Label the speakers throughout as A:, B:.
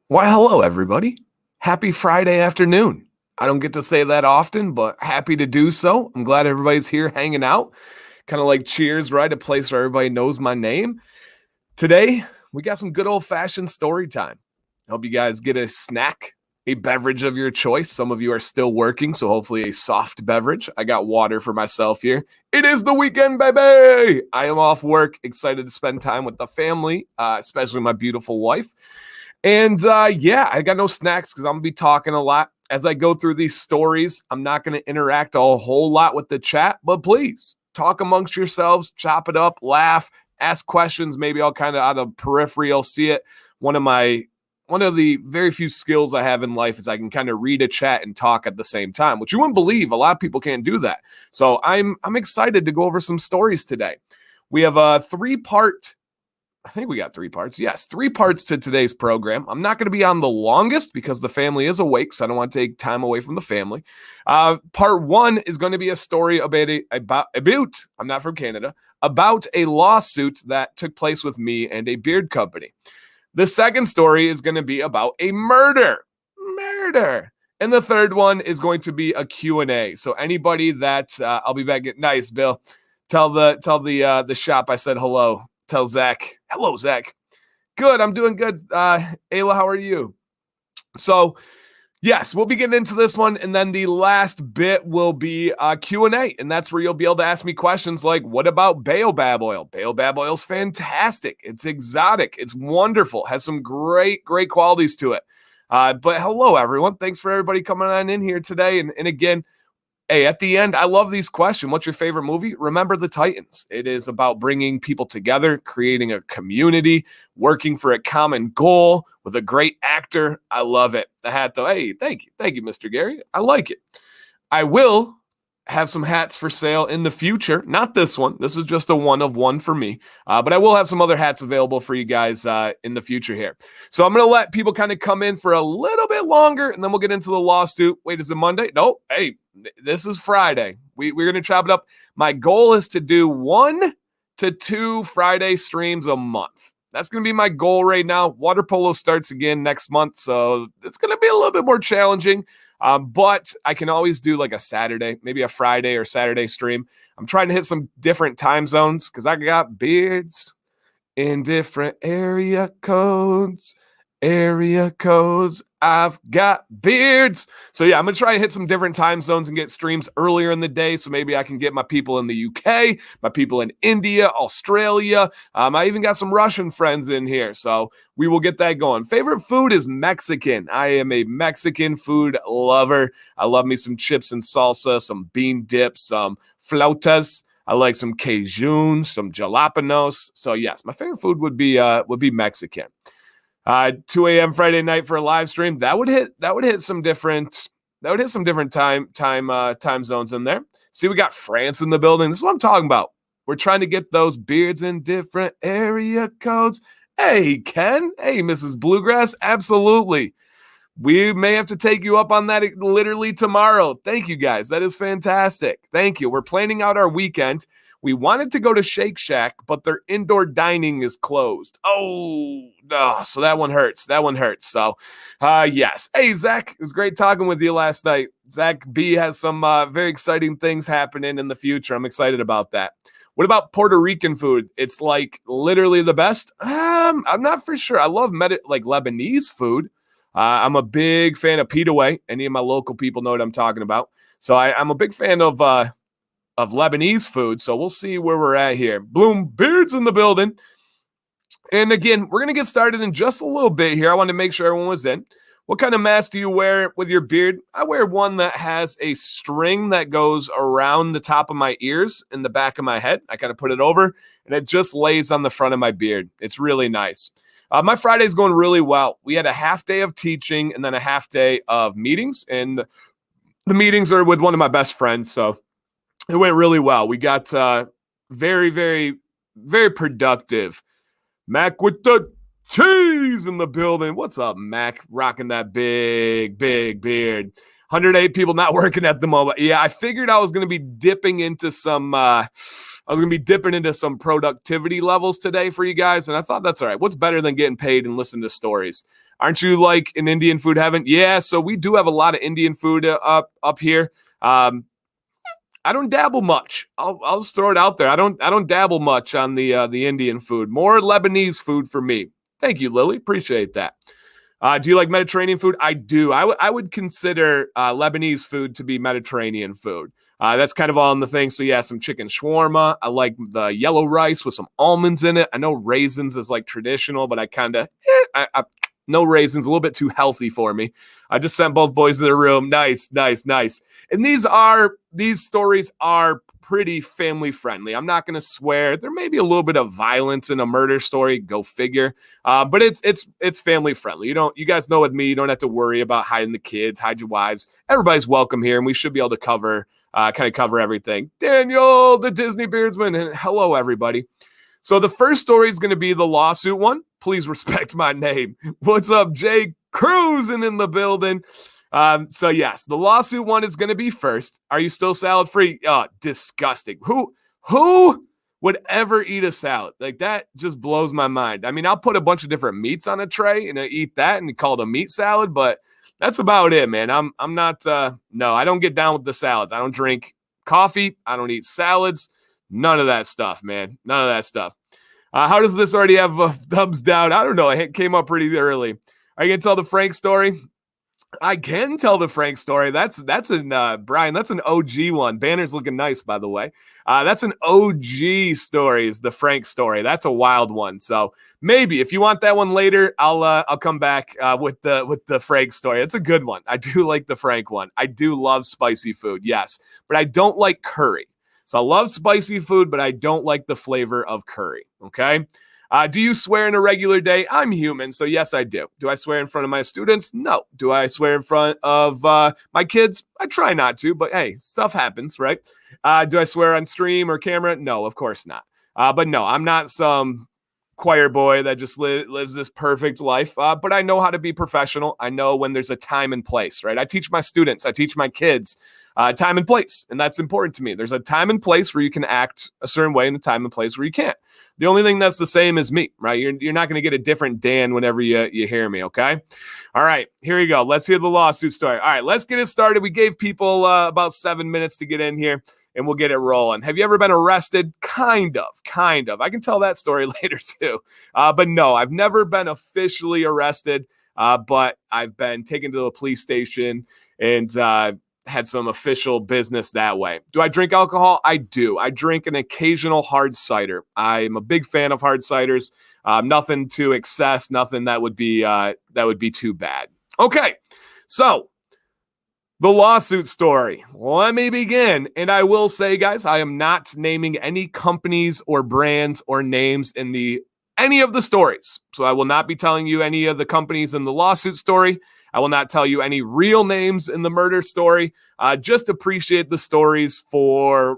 A: Why, hello, everybody. Happy Friday afternoon. I don't get to say that often, but happy to do so. I'm glad everybody's here hanging out. Kind of like Cheers, right? A place where everybody knows my name. Today, we got some good old fashioned story time. I hope you guys get a snack, a beverage of your choice. Some of you are still working, so hopefully a soft beverage. I got water for myself here. It is the weekend, baby. I am off work, excited to spend time with the family, especially my beautiful wife. And yeah, I got no snacks because I'm gonna be talking a lot as I go through these stories. I'm not gonna interact a whole lot with the chat, but please talk amongst yourselves, chop it up, laugh, ask questions. Maybe I'll kind of out of periphery, I'll see it. One of the very few skills I have in life is I can kind of read a chat and talk at the same time, which you wouldn't believe. A lot of people can't do that. So I'm excited to go over some stories today. We have a three-part. I think we got three parts. Yes, three parts to today's program. I'm not going to be on the longest because the family is awake, so I don't want to take time away from the family. Part one is going to be a story about I'm not from Canada, about a lawsuit that took place with me and a beard company. The second story is going to be about a murder. And the third one is going to be a Q&A. So anybody that I'll be back at nice, Bill. Tell the shop I said hello. Tell Zach. Hello, Zach. Good. I'm doing good. Ayla, how are you? So, yes, we'll be getting into this one. And then the last bit will be Q&A. And that's where you'll be able to ask me questions like, what about baobab oil? Baobab oil is fantastic. It's exotic. It's wonderful. Has some great qualities to it. But hello, everyone. Thanks for everybody coming on in here today. And again, hey, at the end, I love these questions. What's your favorite movie? Remember the Titans. It is about bringing people together, creating a community, working for a common goal with a great actor. I love it. The hat, though. Hey, thank you, Mr. Gary. I like it. I will have some hats for sale in the future. Not this one. This is just a one of one for me. But I will have some other hats available for you guys in the future here. So I'm going to let people kind of come in for a little bit longer, and then we'll get into the lawsuit. Wait, is it Monday? No. Hey, this is Friday. We're going to chop it up. My goal is to do 1 to 2 Friday streams a month. That's going to be my goal right now. Water polo starts again next month, so it's going to be a little bit more challenging. But I can always do like a Saturday, maybe a Friday or Saturday stream. I'm trying to hit some different time zones because I got beards in different area codes. I've got beards. So yeah, I'm going to try to hit some different time zones and get streams earlier in the day. So maybe I can get my people in the UK, my people in India, Australia. I even got some Russian friends in here. So we will get that going. Favorite food is Mexican. I am a Mexican food lover. I love me some chips and salsa, some bean dips, some flautas. I like some Cajun, some jalapenos. So yes, my favorite food would be Mexican. 2 a.m. Friday night for a live stream. That would hit some different time zones in there. See, we got France in the building. This is what I'm talking about. We're trying to get those beards in different area codes. Hey, Ken. Hey, Mrs. Bluegrass. Absolutely. We may have to take you up on that literally tomorrow. Thank you, guys. That is fantastic. Thank you. We're planning out our weekend. We wanted to go to Shake Shack, but their indoor dining is closed. Oh, no. So that one hurts. So, yes. Hey, Zach, it was great talking with you last night. Zach B has some very exciting things happening in the future. I'm excited about that. What about Puerto Rican food? It's like literally the best. I'm not for sure. I love like Lebanese food. I'm a big fan of pita way. Any of my local people know what I'm talking about. So I'm a big fan of Lebanese food. So we'll see where we're at here. Bloom Beards in the building. And again, we're going to get started in just a little bit here. I want to make sure everyone was in. What kind of mask do you wear with your beard? I wear one that has a string that goes around the top of my ears and the back of my head. I kind of put it over, and it just lays on the front of my beard. It's really nice. My Friday's going really well. We had a half day of teaching and then a half day of meetings. And the meetings are with one of my best friends, so it went really well. We got very, very, very productive. Mac with the cheese in the building. What's up, Mac? Rocking that big beard. 108 people not working at the moment. Yeah, I figured I was going to be dipping into some I was going to be dipping into some productivity levels today for you guys, and I thought that's all right. What's better than getting paid and listening to stories? Aren't you like in Indian food heaven? Yeah, so we do have a lot of Indian food up here. I don't dabble much. I'll just throw it out there. I don't dabble much on the Indian food. More Lebanese food for me. Thank you, Lily. Appreciate that. Do you like Mediterranean food? I do. I would consider Lebanese food to be Mediterranean food. That's kind of all in the thing. So yeah, some chicken shawarma. I like the yellow rice with some almonds in it. I know raisins is like traditional, but I kind of no raisins, a little bit too healthy for me. I just sent both boys to their room. Nice. And these stories are pretty family friendly. I'm not going to swear. There may be a little bit of violence in a murder story. Go figure. But it's family friendly. You guys know with me, you don't have to worry about hiding the kids, hide your wives. Everybody's welcome here, and we should be able to cover everything. Daniel, the Disney Beardsman, and hello everybody. So the first story is going to be the lawsuit one. Please respect my name. What's up, Jay Cruising in the building? So yes, the lawsuit one is going to be first. Are you still salad free? Disgusting. Who would ever eat a salad? Like that just blows my mind. I mean, I'll put a bunch of different meats on a tray and I eat that and call it a meat salad, but that's about it, man. I'm not, no, I don't get down with the salads. I don't drink coffee. I don't eat salads. None of that stuff, man. None of that stuff. How does this already have a thumbs down? I don't know. It came up pretty early. Are you going to tell the Frank story? I can tell the Frank story. That's an Brian. That's an OG one. Banner's looking nice, by the way. That's an OG story. Is the Frank story? That's a wild one. So maybe if you want that one later, I'll come back with the Frank story. It's a good one. I do like the Frank one. I do love spicy food, yes, but I don't like curry. So I love spicy food, but I don't like the flavor of curry. Okay. Do you swear in a regular day? I'm human, so yes, I do. Do I swear in front of my students? No. Do I swear in front of my kids? I try not to, but hey, stuff happens, right? Do I swear on stream or camera? No, of course not. But no, I'm not some choir boy that just lives this perfect life, but I know how to be professional. I know when there's a time and place, right? I teach my students, I teach my kids time and place, and that's important to me. There's a time and place where you can act a certain way and a time and place where you can't. The only thing that's the same is me, right? You're not going to get a different Dan whenever you hear me, okay? All right, here we go. Let's hear the lawsuit story. All right, let's get it started. We gave people about 7 minutes to get in here, and we'll get it rolling. Have you ever been arrested? Kind of. I can tell that story later too. But no, I've never been officially arrested, but I've been taken to the police station and had some official business that way. Do I drink alcohol? I do. I drink an occasional hard cider. I'm a big fan of hard ciders. Nothing to excess, nothing that would be too bad. Okay, so the lawsuit story. Let me begin. And I will say, guys, I am not naming any companies or brands or names in any of the stories. So I will not be telling you any of the companies in the lawsuit story. I will not tell you any real names in the murder story. Just appreciate the stories for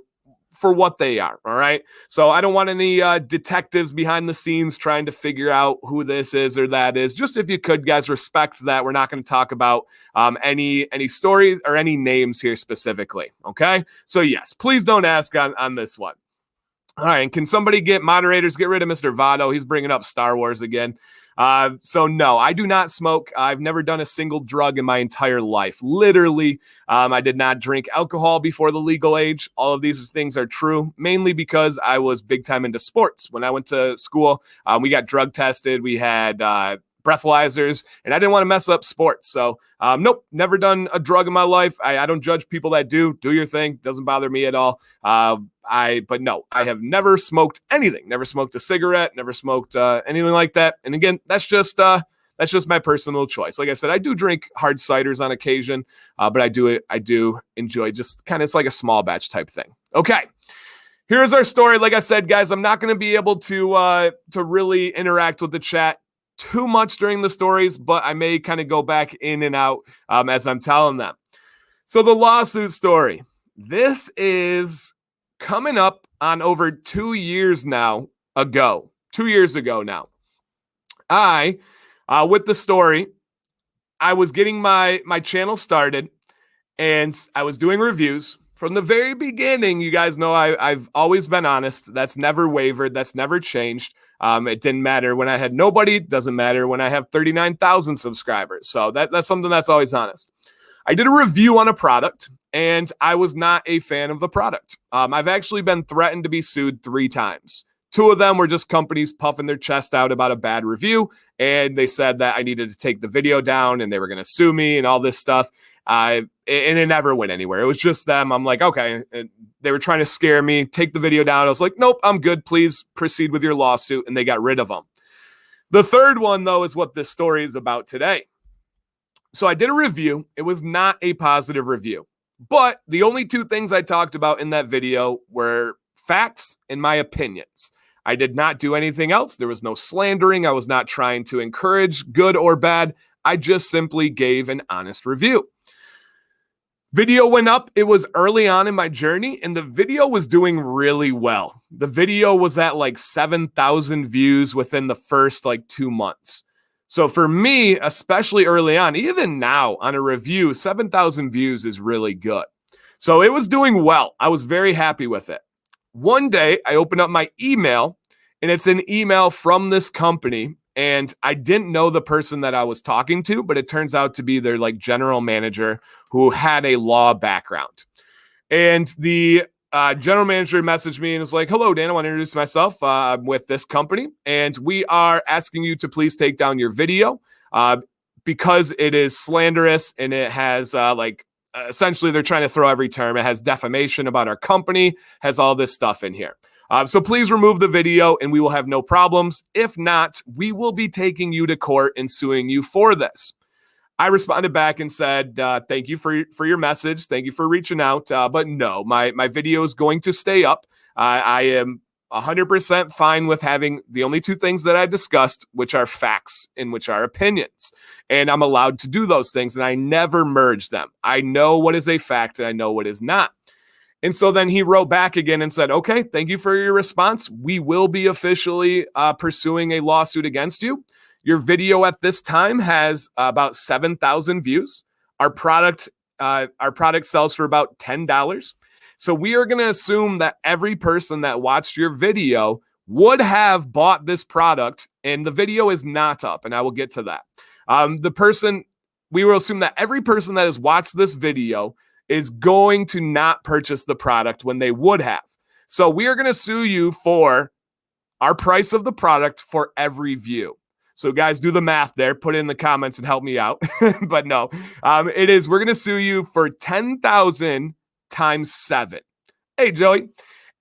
A: what they are, all right? So I don't want any detectives behind the scenes trying to figure out who this is or that is. Just if you could, guys, respect that. We're not going to talk about any stories or any names here specifically, okay? So yes, please don't ask on this one. All right, and can somebody get moderators, get rid of Mr. Votto? He's bringing up Star Wars again. So no, I do not smoke. I've never done a single drug in my entire life. Literally, I did not drink alcohol before the legal age. All of these things are true, mainly because I was big time into sports. When I went to school, we got drug tested. We had breathalyzers, and I didn't want to mess up sports. So nope, never done a drug in my life. I don't judge people that do. Do your thing. Doesn't bother me at all. But no, I have never smoked anything. Never smoked a cigarette. Never smoked anything like that. And again, that's just my personal choice. Like I said, I do drink hard ciders on occasion, but I do enjoy just kind of, it's like a small batch type thing. Okay. Here's our story. Like I said, guys, I'm not going to be able to really interact with the chat too much during the stories, but I may kind of go back in and out as I'm telling them. So the lawsuit story. This is coming up on over 2 years ago. 2 years ago now. With the story, I was getting my channel started, and I was doing reviews From the very beginning, you guys know I've always been honest. That's never wavered. That's never changed. It didn't matter when I had nobody. Doesn't matter when I have 39,000 subscribers. So that's something that's always honest. I did a review on a product, and I was not a fan of the product. I've actually been threatened to be sued 3 times. 2 of them were just companies puffing their chest out about a bad review, and they said that I needed to take the video down, and they were going to sue me and all this stuff. And it never went anywhere. It was just them. I'm like, okay. And they were trying to scare me, take the video down. I was like, nope, I'm good. Please proceed with your lawsuit. And they got rid of them. The third one, though, is what this story is about today. So I did a review. It was not a positive review. But the only 2 things I talked about in that video were facts and my opinions. I did not do anything else. There was no slandering. I was not trying to encourage good or bad. I just simply gave an honest review. Video went up. It was early on in my journey, and the video was doing really well. The video was at like 7,000 views within the first 2 months. So for me, especially early on, even now on a review, 7,000 views is really good. So it was doing well. I was very happy with it. One day, I opened up my email, and it's an email from this company. And I didn't know the person that I was talking to, but it turns out to be their general manager who had a law background. And the general manager messaged me and was like, hello, Dan, I want to introduce myself. I'm with this company, and we are asking you to please take down your video because it is slanderous, and it has essentially they're trying to throw every term. It has defamation about our company, has all this stuff in here. So please remove the video and we will have no problems. If not, we will be taking you to court and suing you for this. I responded back and said, thank you for your message. Thank you for reaching out. But no, my video is going to stay up. I am 100% fine with having the only 2 things that I discussed, which are facts and which are opinions. And I'm allowed to do those things, and I never merge them. I know what is a fact and I know what is not. And so then he wrote back again and said, okay, thank you for your response. We will be officially pursuing a lawsuit against you. Your video at this time has about 7,000 views. Our product sells for about $10. So we are going to assume that every person that watched your video would have bought this product, and the video is not up, and I will get to that. We will assume that every person that has watched this video is going to not purchase the product when they would have. So we are going to sue you for our price of the product for every view. So guys, do the math there. Put it in the comments and help me out. But no, we're going to sue you for 10,000 times 7. Hey, Joey.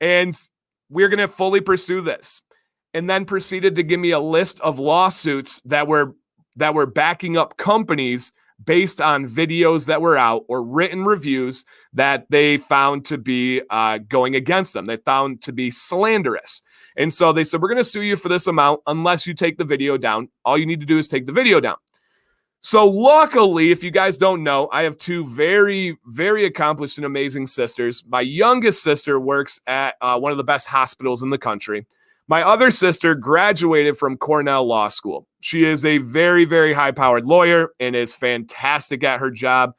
A: And we're going to fully pursue this. And then proceeded to give me a list of lawsuits that were backing up companies based on videos that were out or written reviews that they found to be going against them. They found to be slanderous. And so they said, we're going to sue you for this amount unless you take the video down. All you need to do is take the video down. So luckily, if you guys don't know, I have 2 very, very accomplished and amazing sisters. My youngest sister works at one of the best hospitals in the country. My other sister graduated from Cornell Law School. She is a very, very high-powered lawyer and is fantastic at her job.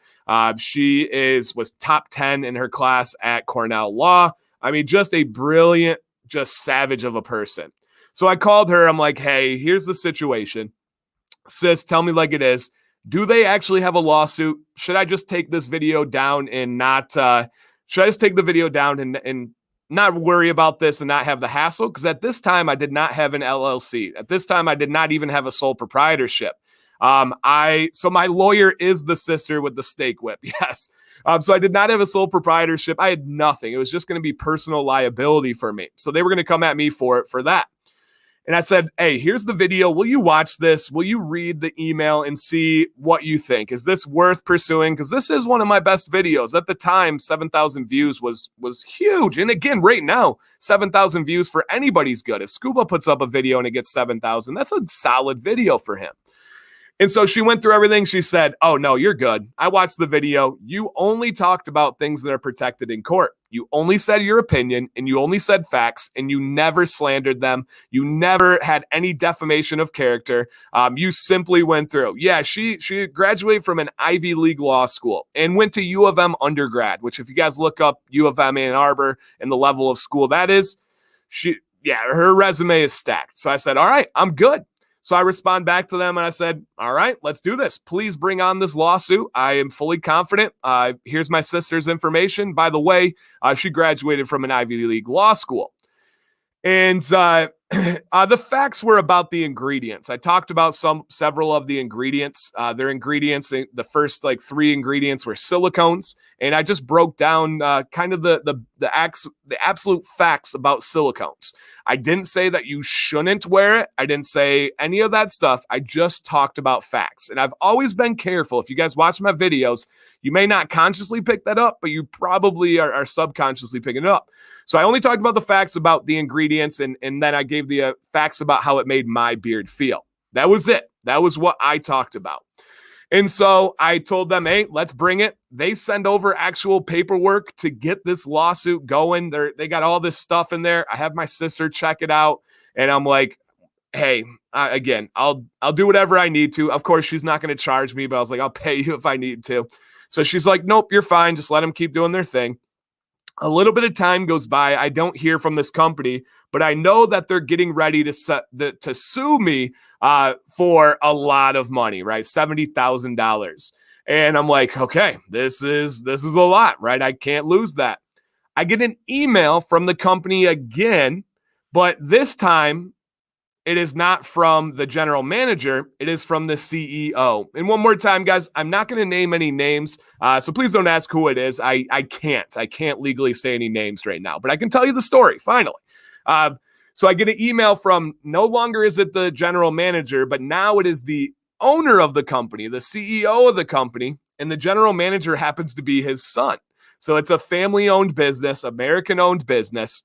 A: She was top 10 in her class at Cornell Law. I mean, just a brilliant, just savage of a person. So I called her. I'm like, hey, here's the situation. Sis, tell me like it is. Do they actually have a lawsuit? Should I just take this video down and not not worry about this and not have the hassle? Because at this time, I did not have an LLC. At this time, I did not even have a sole proprietorship. So my lawyer is the sister with the steak whip. Yes. So I did not have a sole proprietorship. I had nothing. It was just going to be personal liability for me. So they were going to come at me for that. And I said, hey, here's the video. Will you watch this? Will you read the email and see what you think? Is this worth pursuing? Because this is one of my best videos. At the time, 7,000 views was huge. And again, right now, 7,000 views for anybody's good. If Scuba puts up a video and it gets 7,000, that's a solid video for him. And so she went through everything. She said, "Oh, no, you're good. I watched the video. You only talked about things that are protected in court. You only said your opinion and you only said facts and you never slandered them. You never had any defamation of character. You simply went through." Yeah, she graduated from an Ivy League law school and went to U of M undergrad, which if you guys look up U of M Ann Arbor and the level of school that is, her resume is stacked. So I said, all right, I'm good. So I respond back to them and I said, all right, let's do this. Please bring on this lawsuit. I am fully confident. Here's my sister's information. By the way, she graduated from an Ivy League law school. And the facts were about the ingredients. I talked about several of the ingredients. Their ingredients, the first like 3 ingredients were silicones. And I just broke down kind of the absolute facts about silicones. I didn't say that you shouldn't wear it. I didn't say any of that stuff. I just talked about facts. And I've always been careful. If you guys watch my videos, you may not consciously pick that up, but you probably are subconsciously picking it up. So I only talked about the facts about the ingredients, and then I gave the facts about how it made my beard feel. That was it. That was what I talked about. And so I told them, hey, let's bring it. They send over actual paperwork to get this lawsuit going. They got all this stuff in there. I have my sister check it out. And I'm like, hey, again, I'll do whatever I need to. Of course, she's not going to charge me, but I was like, I'll pay you if I need to. So she's like, nope, you're fine. Just let them keep doing their thing. A little bit of time goes by. I don't hear from this company, but I know that they're getting ready to sue me for a lot of money, right? $70,000. And I'm like, okay, this is a lot, right? I can't lose that. I get an email from the company again, but this time it is not from the general manager. It is from the CEO. And one more time, guys, I'm not going to name any names. So please don't ask who it is. I can't legally say any names right now, but I can tell you the story finally. So I get an email from, no longer is it the general manager, but now it is the owner of the company, the CEO of the company, and the general manager happens to be his son. So it's a family-owned business, American-owned business.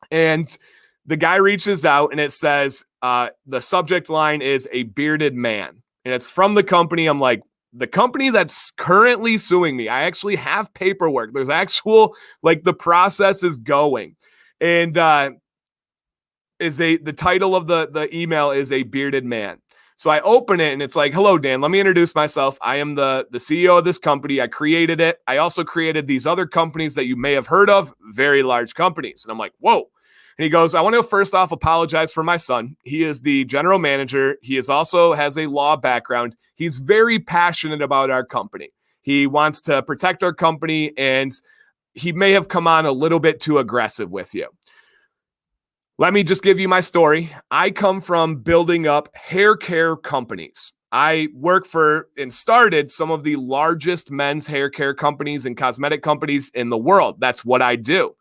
A: And the guy reaches out and it says, the subject line is a bearded man. And it's from the company. I'm like, the company that's currently suing me, I actually have paperwork. There's actual, like the process is going. And the title of the email is a bearded man. So I open it and it's like, hello, Dan, let me introduce myself. I am the CEO of this company. I created it. I also created these other companies that you may have heard of, very large companies. And I'm like, whoa. And he goes, I want to first off apologize for my son. He is the general manager. He also has a law background. He's very passionate about our company. He wants to protect our company, and he may have come on a little bit too aggressive with you. Let me just give you my story. I come from building up hair care companies. I work for and started some of the largest men's hair care companies and cosmetic companies in the world. That's what I do.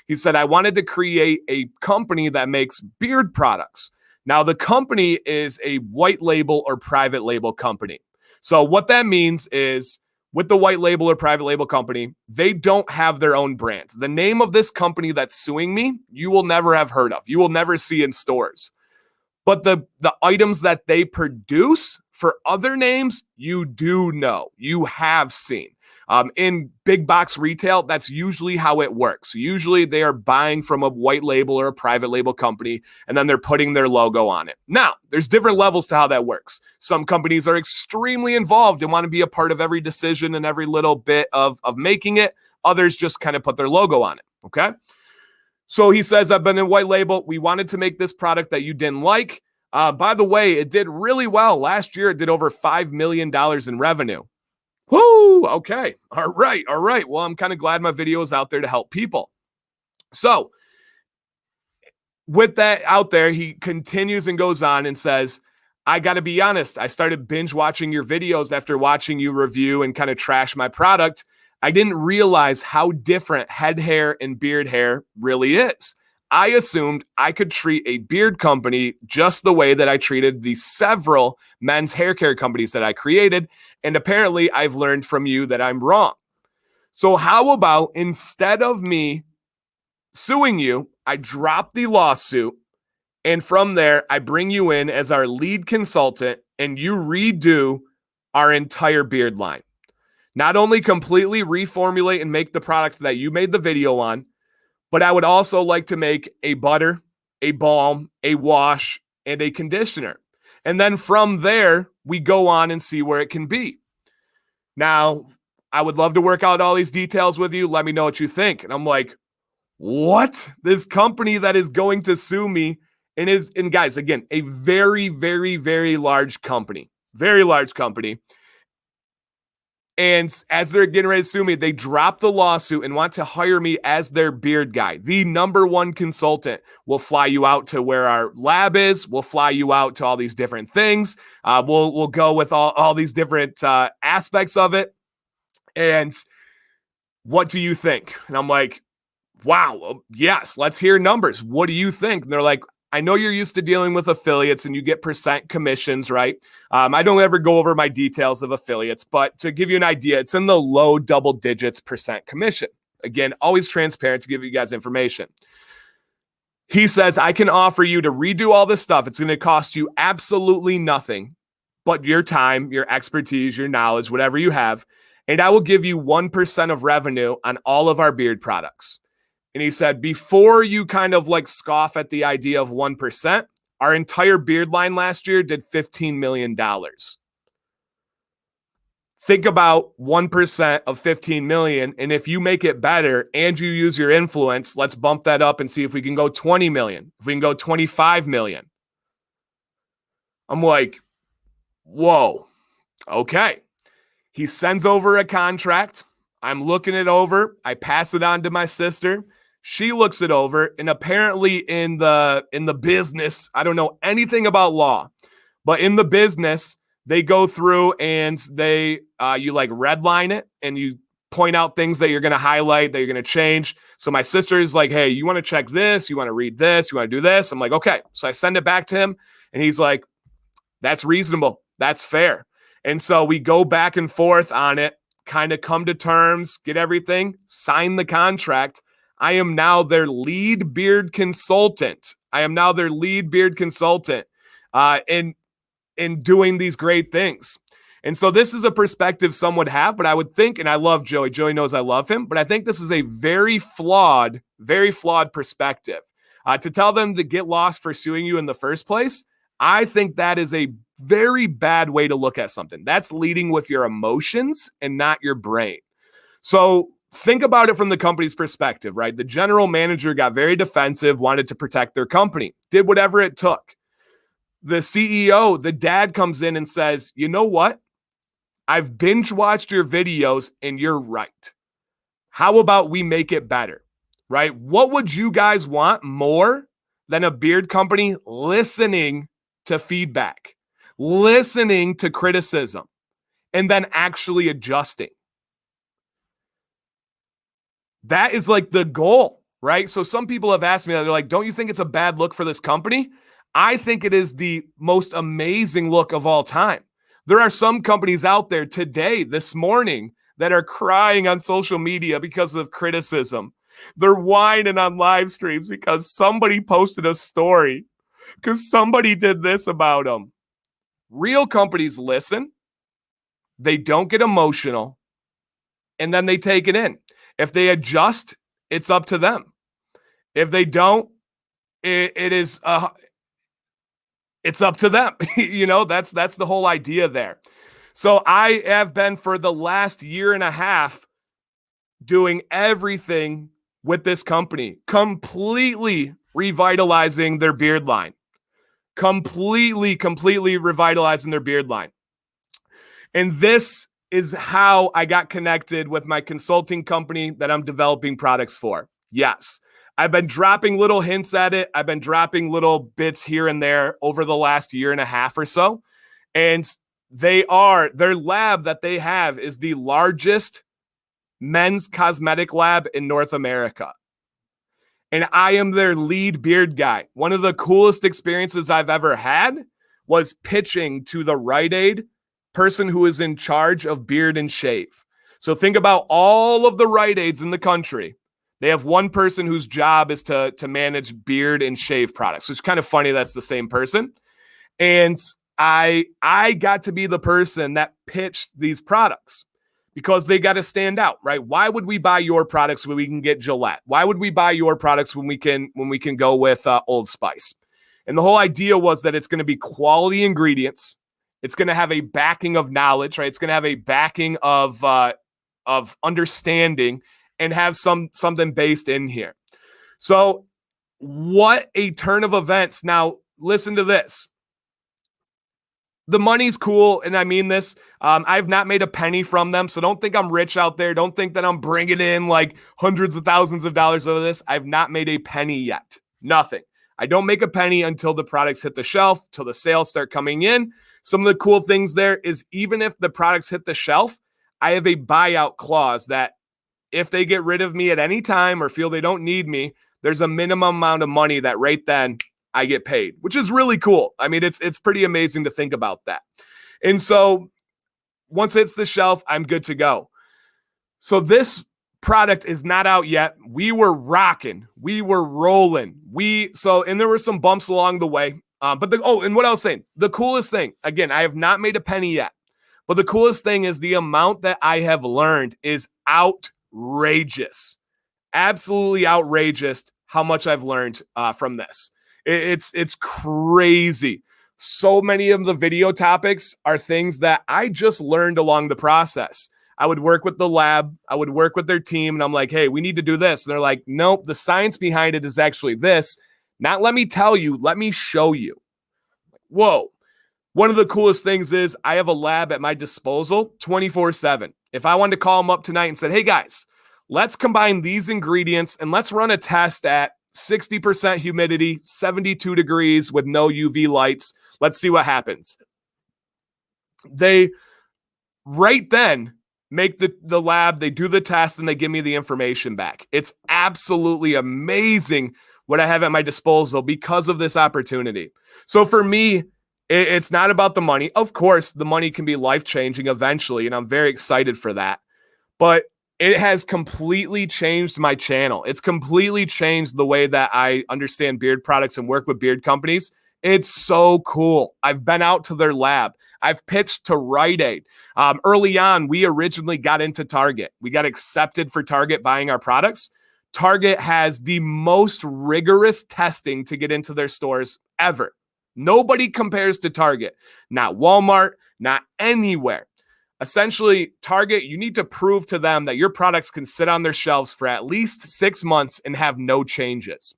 A: He said, I wanted to create a company that makes beard products. Now, the company is a white label or private label company. So what that means is with the white label or private label company, they don't have their own brand. The name of this company that's suing me, you will never have heard of. You will never see in stores. But the items that they produce for other names, you do know. You have seen. In big box retail, that's usually how it works. Usually they are buying from a white label or a private label company, and then they're putting their logo on it. Now, there's different levels to how that works. Some companies are extremely involved and want to be a part of every decision and every little bit of making it. Others just kind of put their logo on it, okay? So he says, I've been in white label. We wanted to make this product that you didn't like. By the way, it did really well. Last year, it did over $5 million in revenue. Whoo, okay. All right. Well, I'm kind of glad my video is out there to help people. So with that out there, he continues and goes on and says, I got to be honest. I started binge watching your videos after watching you review and kind of trash my product. I didn't realize how different head hair and beard hair really is. I assumed I could treat a beard company just the way that I treated the several men's hair care companies that I created. And apparently I've learned from you that I'm wrong. So how about instead of me suing you, I drop the lawsuit. And from there, I bring you in as our lead consultant. and you redo our entire beard line. Not only completely reformulate and make the product that you made the video on, but I would also like to make a butter, a balm, a wash, and a conditioner. And then from there, we go on and see where it can be. Now, I would love to work out all these details with you. Let me know what you think. And I'm like, what? This company that is going to sue me and guys, again, a very, very, very large company. Very large company. And as they're getting ready to sue me, they drop the lawsuit and want to hire me as their beard guy. The number one consultant. Will fly you out to where our lab is. We'll fly you out to all these different things. We'll go with all these different aspects of it. And what do you think? And I'm like, wow, yes, let's hear numbers. What do you think? And they're like, I know you're used to dealing with affiliates and you get percent commissions, right? I don't ever go over my details of affiliates, but to give you an idea, it's in the low double digits percent commission. Again, always transparent to give you guys information. He says, I can offer you to redo all this stuff. It's going to cost you absolutely nothing but your time, your expertise, your knowledge, whatever you have. And I will give you 1% of revenue on all of our beard products. And he said, before you kind of like scoff at the idea of 1%, our entire beard line last year did $15 million. Think about 1% of 15 million. And if you make it better and you use your influence, let's bump that up and see if we can go 20 million, if we can go 25 million. I'm like, whoa, okay. He sends over a contract. I'm looking it over. I pass it on to my sister. She looks it over, and apparently in the business, I don't know anything about law, but in the business, they go through and they you like redline it and you point out things that you're going to highlight, that you're going to change. So my sister is like, hey, you want to check this? You want to read this? You want to do this? I'm like, okay. So I send it back to him, and he's like, that's reasonable. That's fair. And so we go back and forth on it, kind of come to terms, get everything, sign the contract. I am now their lead beard consultant. In doing these great things. And so this is a perspective some would have, but I would think, and I love Joey. Joey knows I love him, but I think this is a very flawed perspective. To tell them to get lost for suing you in the first place, I think that is a very bad way to look at something. That's leading with your emotions and not your brain. So think about it from the company's perspective, right? The general manager got very defensive, wanted to protect their company, did whatever it took. The CEO, the dad comes in and says, you know what? I've binge watched your videos and you're right. How about we make it better, right? What would you guys want more than a beard company listening to feedback, listening to criticism, and then actually adjusting? That is like the goal, right? So some people have asked me, they're like, don't you think it's a bad look for this company? I think it is the most amazing look of all time. There are some companies out there today, this morning, that are crying on social media because of criticism. They're whining on live streams because somebody posted a story, because somebody did this about them. Real companies listen, they don't get emotional, and then they take it in. If they adjust, it's up to them. If they don't, it's up to them. That's the whole idea there. So I have been for the last year and a half doing everything with this company, completely revitalizing their beard line, completely revitalizing their beard line. And this is how I got connected with my consulting company that I'm developing products for. Yes. I've been dropping little hints at it. I've been dropping little bits here and there over the last year and a half or so. And their lab that they have is the largest men's cosmetic lab in North America. And I am their lead beard guy. One of the coolest experiences I've ever had was pitching to the Rite Aid person who is in charge of beard and shave. So think about all of the Rite Aids in the country. They have one person whose job is to manage beard and shave products. It's kind of funny that's the same person. And I got to be the person that pitched these products because they got to stand out, right? Why would we buy your products when we can get Gillette? Why would we buy your products when we can go with Old Spice? And the whole idea was that it's going to be quality ingredients. It's going to have a backing of knowledge, right? It's going to have a backing of understanding and have something based in here. So what a turn of events. Now, listen to this. The money's cool, and I mean this. I've not made a penny from them, so don't think I'm rich out there. Don't think that I'm bringing in like hundreds of thousands of dollars over this. I've not made a penny yet. Nothing. I don't make a penny until the products hit the shelf, till the sales start coming in. Some of the cool things there is even if the products hit the shelf, I have a buyout clause that if they get rid of me at any time or feel they don't need me, there's a minimum amount of money that right then I get paid, which is really cool. I mean, it's pretty amazing to think about that. And so once it's the shelf, I'm good to go. So this product is not out yet. We were rocking. We were rolling. And there were some bumps along the way. And what I was saying, the coolest thing, again, I have not made a penny yet, but the coolest thing is the amount that I have learned is outrageous. Absolutely outrageous how much I've learned from this. It's crazy. So many of the video topics are things that I just learned along the process. I would work with the lab. I would work with their team. And I'm like, hey, we need to do this. And they're like, nope, the science behind it is actually this. Not let me tell you, let me show you. Whoa. One of the coolest things is I have a lab at my disposal 24/7. If I wanted to call them up tonight and said, hey guys, let's combine these ingredients and let's run a test at 60% humidity, 72 degrees with no UV lights. Let's see what happens. They right then make the lab, they do the test, and they give me the information back. It's absolutely amazing what I have at my disposal because of this opportunity. So for me, it's not about the money. Of course, the money can be life-changing eventually, and I'm very excited for that. But it has completely changed my channel. It's completely changed the way that I understand beard products and work with beard companies. It's so cool. I've been out to their lab. I've pitched to Rite Aid. Early on, we originally got into Target. We got accepted for Target buying our products. Target has the most rigorous testing to get into their stores ever. Nobody compares to Target. Not Walmart, not anywhere. Essentially, Target, you need to prove to them that your products can sit on their shelves for at least 6 months and have no changes.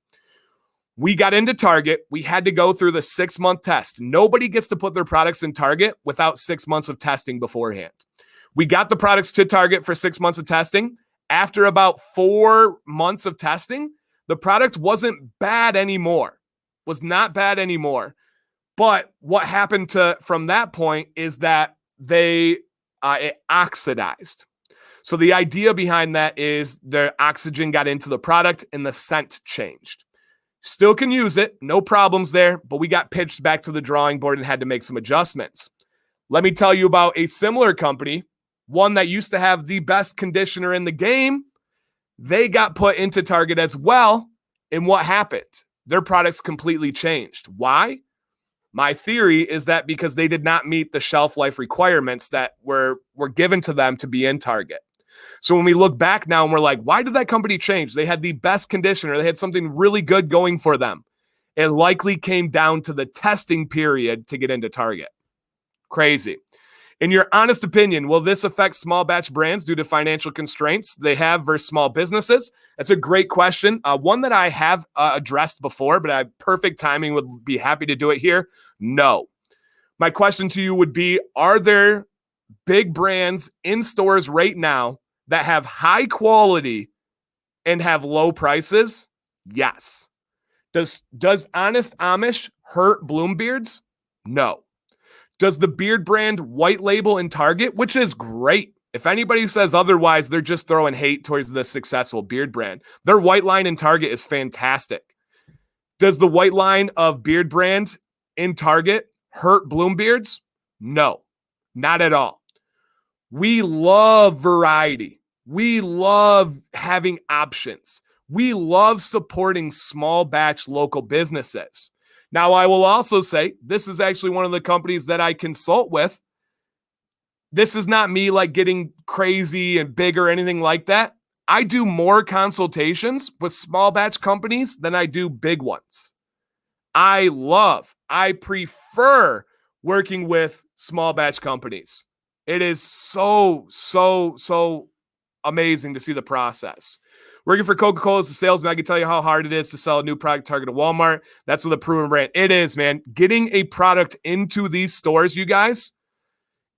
A: We got into Target. We had to go through the 6-month test. Nobody gets to put their products in Target without 6 months of testing beforehand. We got the products to Target for 6 months of testing. After about 4 months of testing, the product wasn't bad anymore. Was not bad anymore. But what happened from that point is that it oxidized. So the idea behind that is the oxygen got into the product and the scent changed. Still can use it, no problems there, but we got pitched back to the drawing board and had to make some adjustments. Let me tell you about a similar company, one that used to have the best conditioner in the game. They got put into Target as well, and what happened? Their products completely changed. Why? My theory is that because they did not meet the shelf life requirements that were given to them to be in Target. So when we look back now and we're like, why did that company change? They had the best conditioner. They had something really good going for them. It likely came down to the testing period to get into Target. Crazy. In your honest opinion, will this affect small batch brands due to financial constraints they have versus small businesses? That's a great question. One that I have addressed before, but I have perfect timing, would be happy to do it here. No. My question to you would be, are there big brands in stores right now that have high quality and have low prices? Yes. Does Honest Amish hurt Bloombeards? No. Does the beard brand white label in Target, which is great. If anybody says otherwise, they're just throwing hate towards the successful beard brand. Their white line in Target is fantastic. Does the white line of beard brand in Target hurt Bloombeards? No, not at all. We love variety. We love having options. We love supporting small batch local businesses. Now, I will also say this is actually one of the companies that I consult with. This is not me like getting crazy and big or anything like that. I do more consultations with small batch companies than I do big ones. I prefer working with small batch companies. It is so amazing to see the process. Working for Coca-Cola as a salesman, I can tell you how hard it is to sell a new product targeted at Walmart. That's with a proven brand. It is, man. Getting a product into these stores, you guys,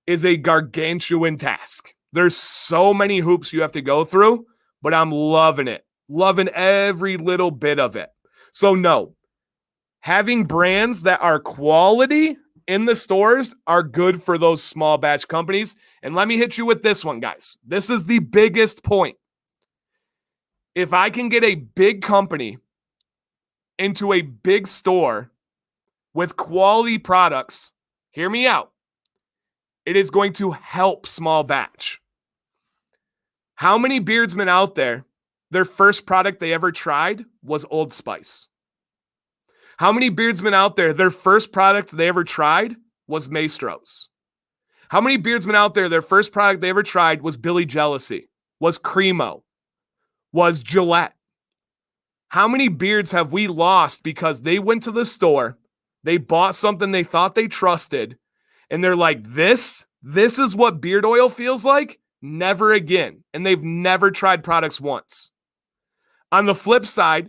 A: is a gargantuan task. There's so many hoops you have to go through, but I'm loving it. Loving every little bit of it. So no, having brands that are quality in the stores are good for those small batch companies. And let me hit you with this one, guys. This is the biggest point. If I can get a big company into a big store with quality products, hear me out, it is going to help small batch. How many beardsmen out there, their first product they ever tried was Old Spice? How many beardsmen out there, their first product they ever tried was Maestro's? How many beardsmen out there, their first product they ever tried was Billy Jealousy, was Cremo, was Gillette? How many beards have we lost because they went to the store, they bought something they thought they trusted, and they're like, this is what beard oil feels like? Never again. And they've never tried products once. On the flip side,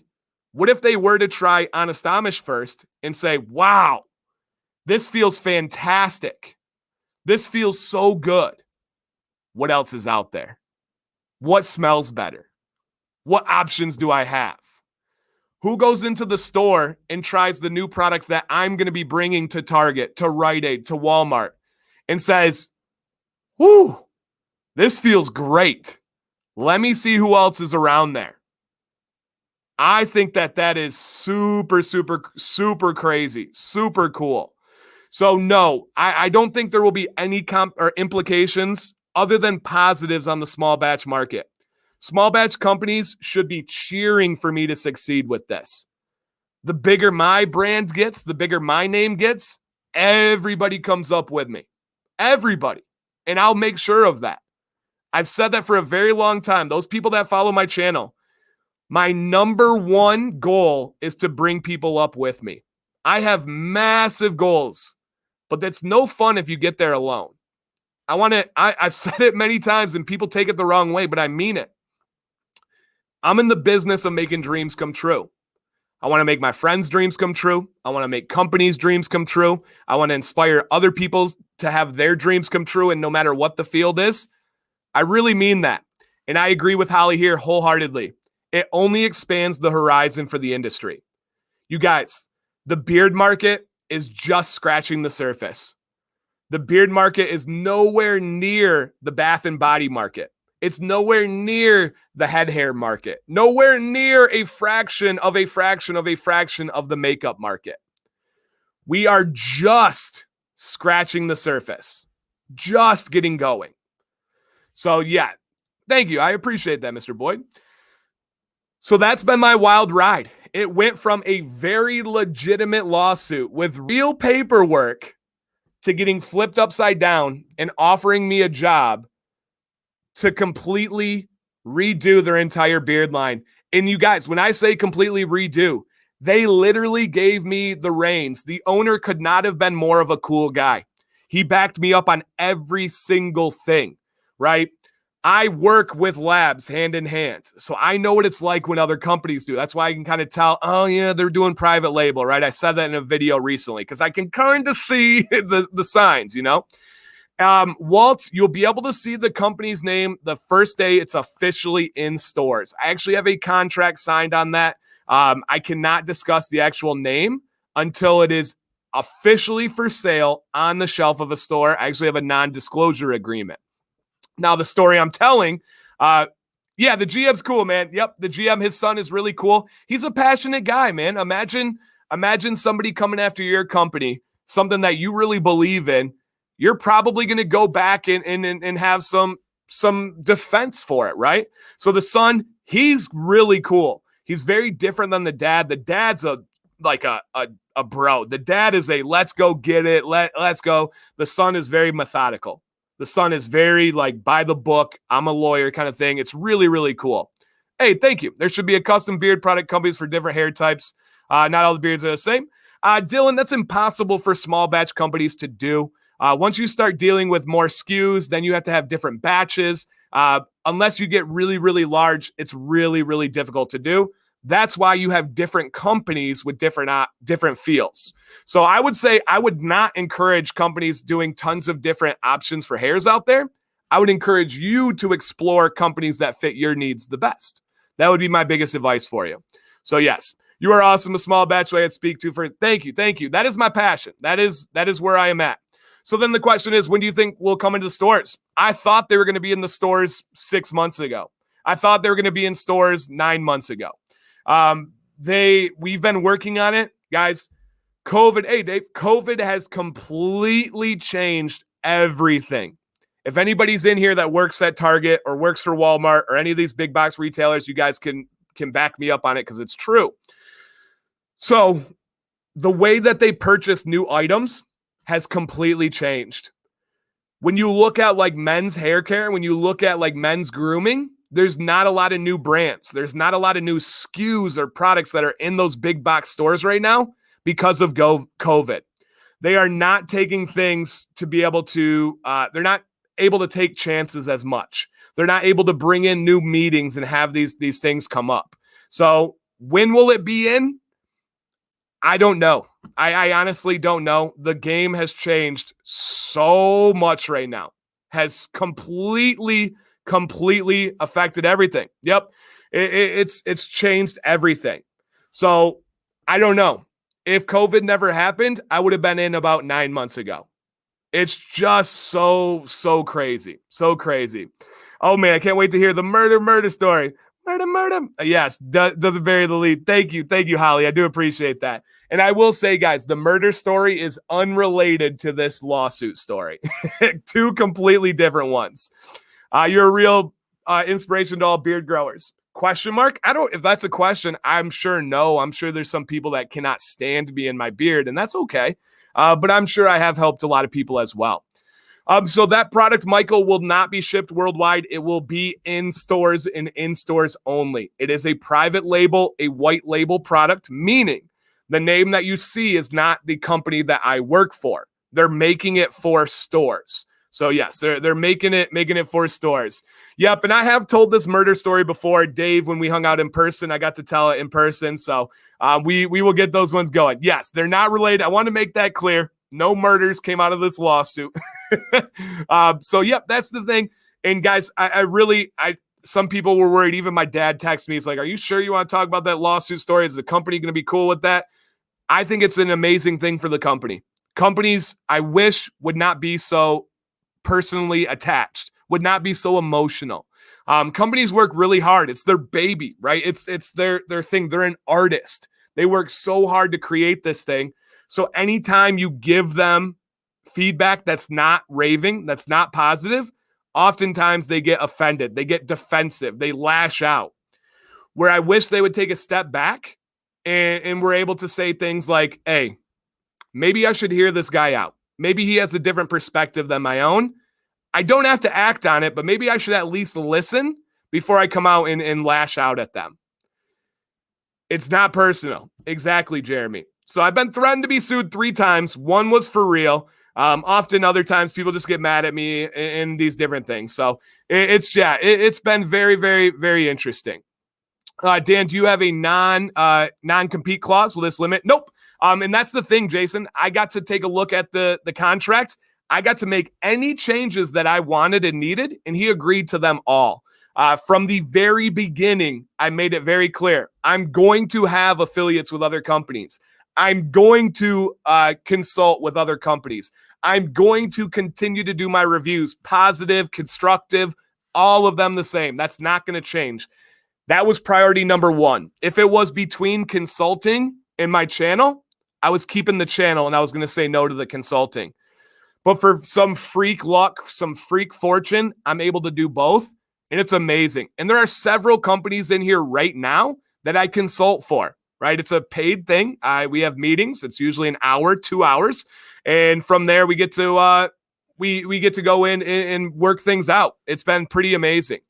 A: what if they were to try Honest Amish first and say, wow, this feels fantastic. This feels so good. What else is out there? What smells better? What options do I have? Who goes into the store and tries the new product that I'm going to be bringing to Target, to Rite Aid, to Walmart, and says, whew, this feels great. Let me see who else is around there. I think that is super crazy, super cool. So no, I don't think there will be any implications other than positives on the small batch market. Small batch companies should be cheering for me to succeed with this. The bigger my brand gets, the bigger my name gets, everybody comes up with me. Everybody. And I'll make sure of that. I've said that for a very long time. Those people that follow my channel, my number one goal is to bring people up with me. I have massive goals, but that's no fun if you get there alone. I've said it many times and people take it the wrong way, but I mean it. I'm in the business of making dreams come true. I want to make my friends' dreams come true. I want to make companies' dreams come true. I want to inspire other people to have their dreams come true, and no matter what the field is, I really mean that. And I agree with Holly here wholeheartedly. It only expands the horizon for the industry. You guys, the beard market is just scratching the surface. The beard market is nowhere near the bath and body market. It's nowhere near the head hair market. Nowhere near a fraction of the makeup market. We are just scratching the surface. Just getting going. So yeah, thank you. I appreciate that, Mr. Boyd. So that's been my wild ride. It went from a very legitimate lawsuit with real paperwork to getting flipped upside down and offering me a job to completely redo their entire beard line. And you guys, when I say completely redo, they literally gave me the reins. The owner could not have been more of a cool guy. He backed me up on every single thing, right? I work with labs hand in hand. So I know what it's like when other companies do. That's why I can kind of tell, oh yeah, they're doing private label, right? I said that in a video recently because I can kind of see the signs, you know? Walt, you'll be able to see the company's name the first day it's officially in stores. I actually have a contract signed on that. I cannot discuss the actual name until it is officially for sale on the shelf of a store. I actually have a non-disclosure agreement. Now, the story I'm telling, yeah, the GM's cool, man. Yep, the GM, his son is really cool. He's a passionate guy, man. Imagine somebody coming after your company, something that you really believe in. You're probably going to go back and have some defense for it, right? So the son, he's really cool. He's very different than the dad. The dad's a a bro. The dad is a let's go get it. Let's go. The son is very methodical. The son is very like by the book. I'm a lawyer kind of thing. It's really, really cool. Hey, thank you. There should be a custom beard product companies for different hair types. Not all the beards are the same. Dylan, that's impossible for small batch companies to do. Once you start dealing with more SKUs, then you have to have different batches. Unless you get really, really large, it's really, really difficult to do. That's why you have different companies with different feels. So I would say I would not encourage companies doing tons of different options for hairs out there. I would encourage you to explore companies that fit your needs the best. That would be my biggest advice for you. So yes, you are awesome. A small batch way I'd speak to for. Thank you. That is my passion. That is where I am at. So then the question is, when do you think we'll come into the stores? I thought they were going to be in the stores 6 months ago. I thought they were going to be in stores 9 months ago. We've been working on it, guys. COVID, hey Dave, COVID has completely changed everything. If anybody's in here that works at Target or works for Walmart or any of these big box retailers, you guys can back me up on it because it's true. So the way that they purchase new items has completely changed. When you look at like men's hair care, when you look at like men's grooming, there's not a lot of new brands. There's not a lot of new SKUs or products that are in those big box stores right now because of COVID. They are not taking things to be able to, they're not able to take chances as much. They're not able to bring in new meetings and have these things come up. So when will it be in? I don't know. I honestly don't know. The game has changed so much right now. Has completely affected everything. Yep. It's changed everything. So I don't know. If COVID never happened, I would have been in about 9 months ago. It's just so crazy. So crazy. Oh man, I can't wait to hear the murder story. Murder. Yes, doesn't bury the lead. Thank you, Holly. I do appreciate that. And I will say, guys, the murder story is unrelated to this lawsuit story. Two completely different ones. You're a real inspiration to all beard growers. Question mark? If that's a question, I'm sure no. I'm sure there's some people that cannot stand me in my beard, and that's okay. But I'm sure I have helped a lot of people as well. So that product, Michael, will not be shipped worldwide. It will be in stores and in stores only. It is a private label, a white label product, meaning the name that you see is not the company that I work for. They're making it for stores. So yes, they're making it for stores. Yep, and I have told this murder story before, Dave, when we hung out in person. I got to tell it in person, so we will get those ones going. Yes, they're not related. I want to make that clear. No murders came out of this lawsuit. So yep, that's the thing. And guys, I some people were worried. Even my dad texted me. He's like, "Are you sure you want to talk about that lawsuit story? Is the company going to be cool with that?" I think it's an amazing thing for the company. Companies, I wish, would not be so personally attached, would not be so emotional. Companies work really hard. It's their baby, right? It's their thing. They're an artist. They work so hard to create this thing. So anytime you give them feedback that's not raving, that's not positive, oftentimes they get offended. They get defensive. They lash out. Where I wish they would take a step back and we're able to say things like, hey, maybe I should hear this guy out. Maybe he has a different perspective than my own. I don't have to act on it, but maybe I should at least listen before I come out and lash out at them. It's not personal. Exactly, Jeremy. So I've been threatened to be sued 3 times. One was for real. Often other times people just get mad at me in these different things. So it's been very, very, very interesting. Dan, do you have a non-compete clause? Will this limit? Nope. And that's the thing, Jason. I got to take a look at the contract. I got to make any changes that I wanted and needed, and he agreed to them all. From the very beginning, I made it very clear. I'm going to have affiliates with other companies. I'm going to consult with other companies. I'm going to continue to do my reviews, positive, constructive, all of them the same. That's not going to change. That was priority number 1. If it was between consulting and my channel, I was keeping the channel and I was going to say no to the consulting. But for some freak luck, some freak fortune, I'm able to do both. And it's amazing. And there are several companies in here right now that I consult for, right? It's a paid thing. We have meetings. It's usually an hour, 2 hours. And from there, we get to we get to go in and work things out. It's been pretty amazing.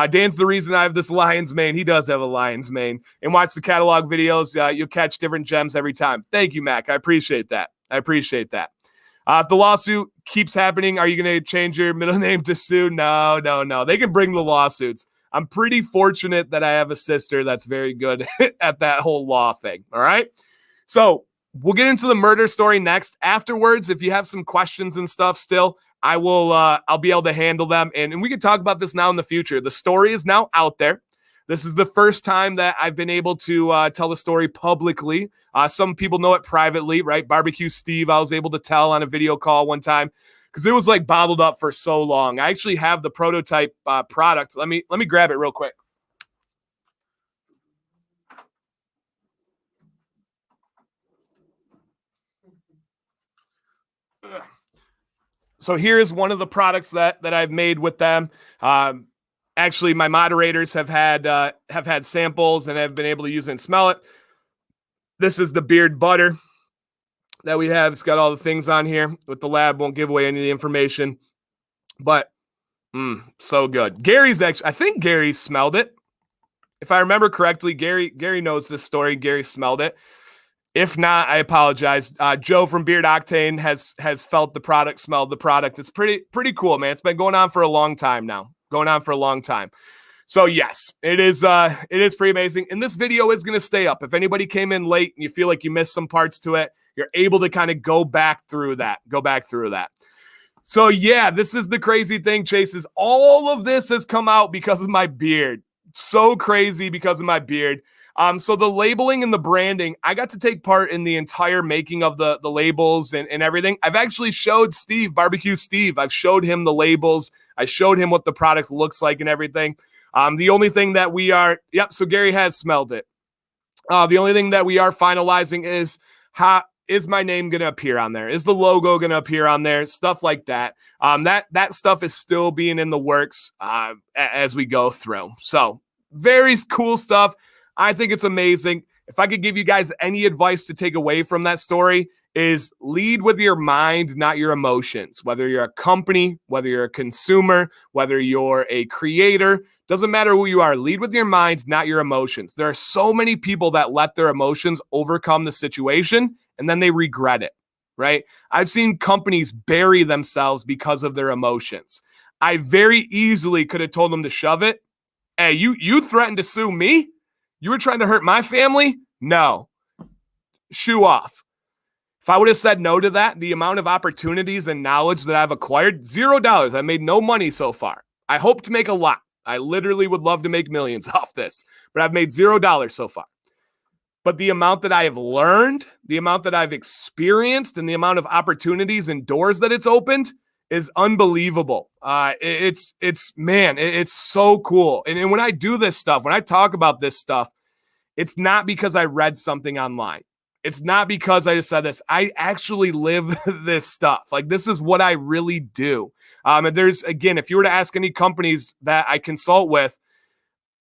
A: Dan's the reason I have this lion's mane. He does have a lion's mane. And watch the catalog videos. You'll catch different gems every time. Thank you, Mac. I appreciate that. If the lawsuit keeps happening, are you going to change your middle name to Sue? No. They can bring the lawsuits. I'm pretty fortunate that I have a sister that's very good at that whole law thing. All right. So we'll get into the murder story next. Afterwards, if you have some questions and stuff still, I'll be able to handle them. And we can talk about this now in the future. The story is now out there. This is the first time that I've been able to tell the story publicly. Some people know it privately, right? Barbecue Steve, I was able to tell on a video call one time because it was like bottled up for so long. I actually have the prototype product. Let me grab it real quick. So here is one of the products that I've made with them. Actually, my moderators have had samples and have been able to use it and smell it. This is the beard butter that we have. It's got all the things on here with the lab. Won't give away any of the information, but so good. I think Gary smelled it. If I remember correctly, Gary knows this story. Gary smelled it. If not, I apologize. Joe from Beard Octane has felt the product, smelled the product. It's pretty cool, man. It's been going on for a long time now. So yes, it is pretty amazing. And this video is going to stay up. If anybody came in late and you feel like you missed some parts to it, you're able to kind of go back through that. So yeah, this is the crazy thing, Chase, is all of this has come out because of my beard. So crazy because of my beard. So the labeling and the branding, I got to take part in the entire making of the labels and everything. I've actually showed Steve, Barbecue Steve. I've showed him the labels. I showed him what the product looks like and everything. The only thing that we are, so Gary has smelled it. The only thing that we are finalizing is is my name going to appear on there? Is the logo going to appear on there? Stuff like that. That stuff is still being in the works as we go through. So very cool stuff. I think it's amazing. If I could give you guys any advice to take away from that story is lead with your mind, not your emotions. Whether you're a company, whether you're a consumer, whether you're a creator, doesn't matter who you are. Lead with your mind, not your emotions. There are so many people that let their emotions overcome the situation and then they regret it, right? I've seen companies bury themselves because of their emotions. I very easily could have told them to shove it. Hey, you threatened to sue me? You were trying to hurt my family? No. Shoe off. If I would have said no to that, the amount of opportunities and knowledge that I've acquired, $0. I made no money so far. I hope to make a lot. I literally would love to make millions off this, but I've made $0 so far. But the amount that I have learned, the amount that I've experienced, and the amount of opportunities and doors that it's opened is unbelievable. It's so cool. And when I do this stuff, when I talk about this stuff, it's not because I read something online. It's not because I just said this. I actually live this stuff. Like, this is what I really do. And there's, again, if you were to ask any companies that I consult with,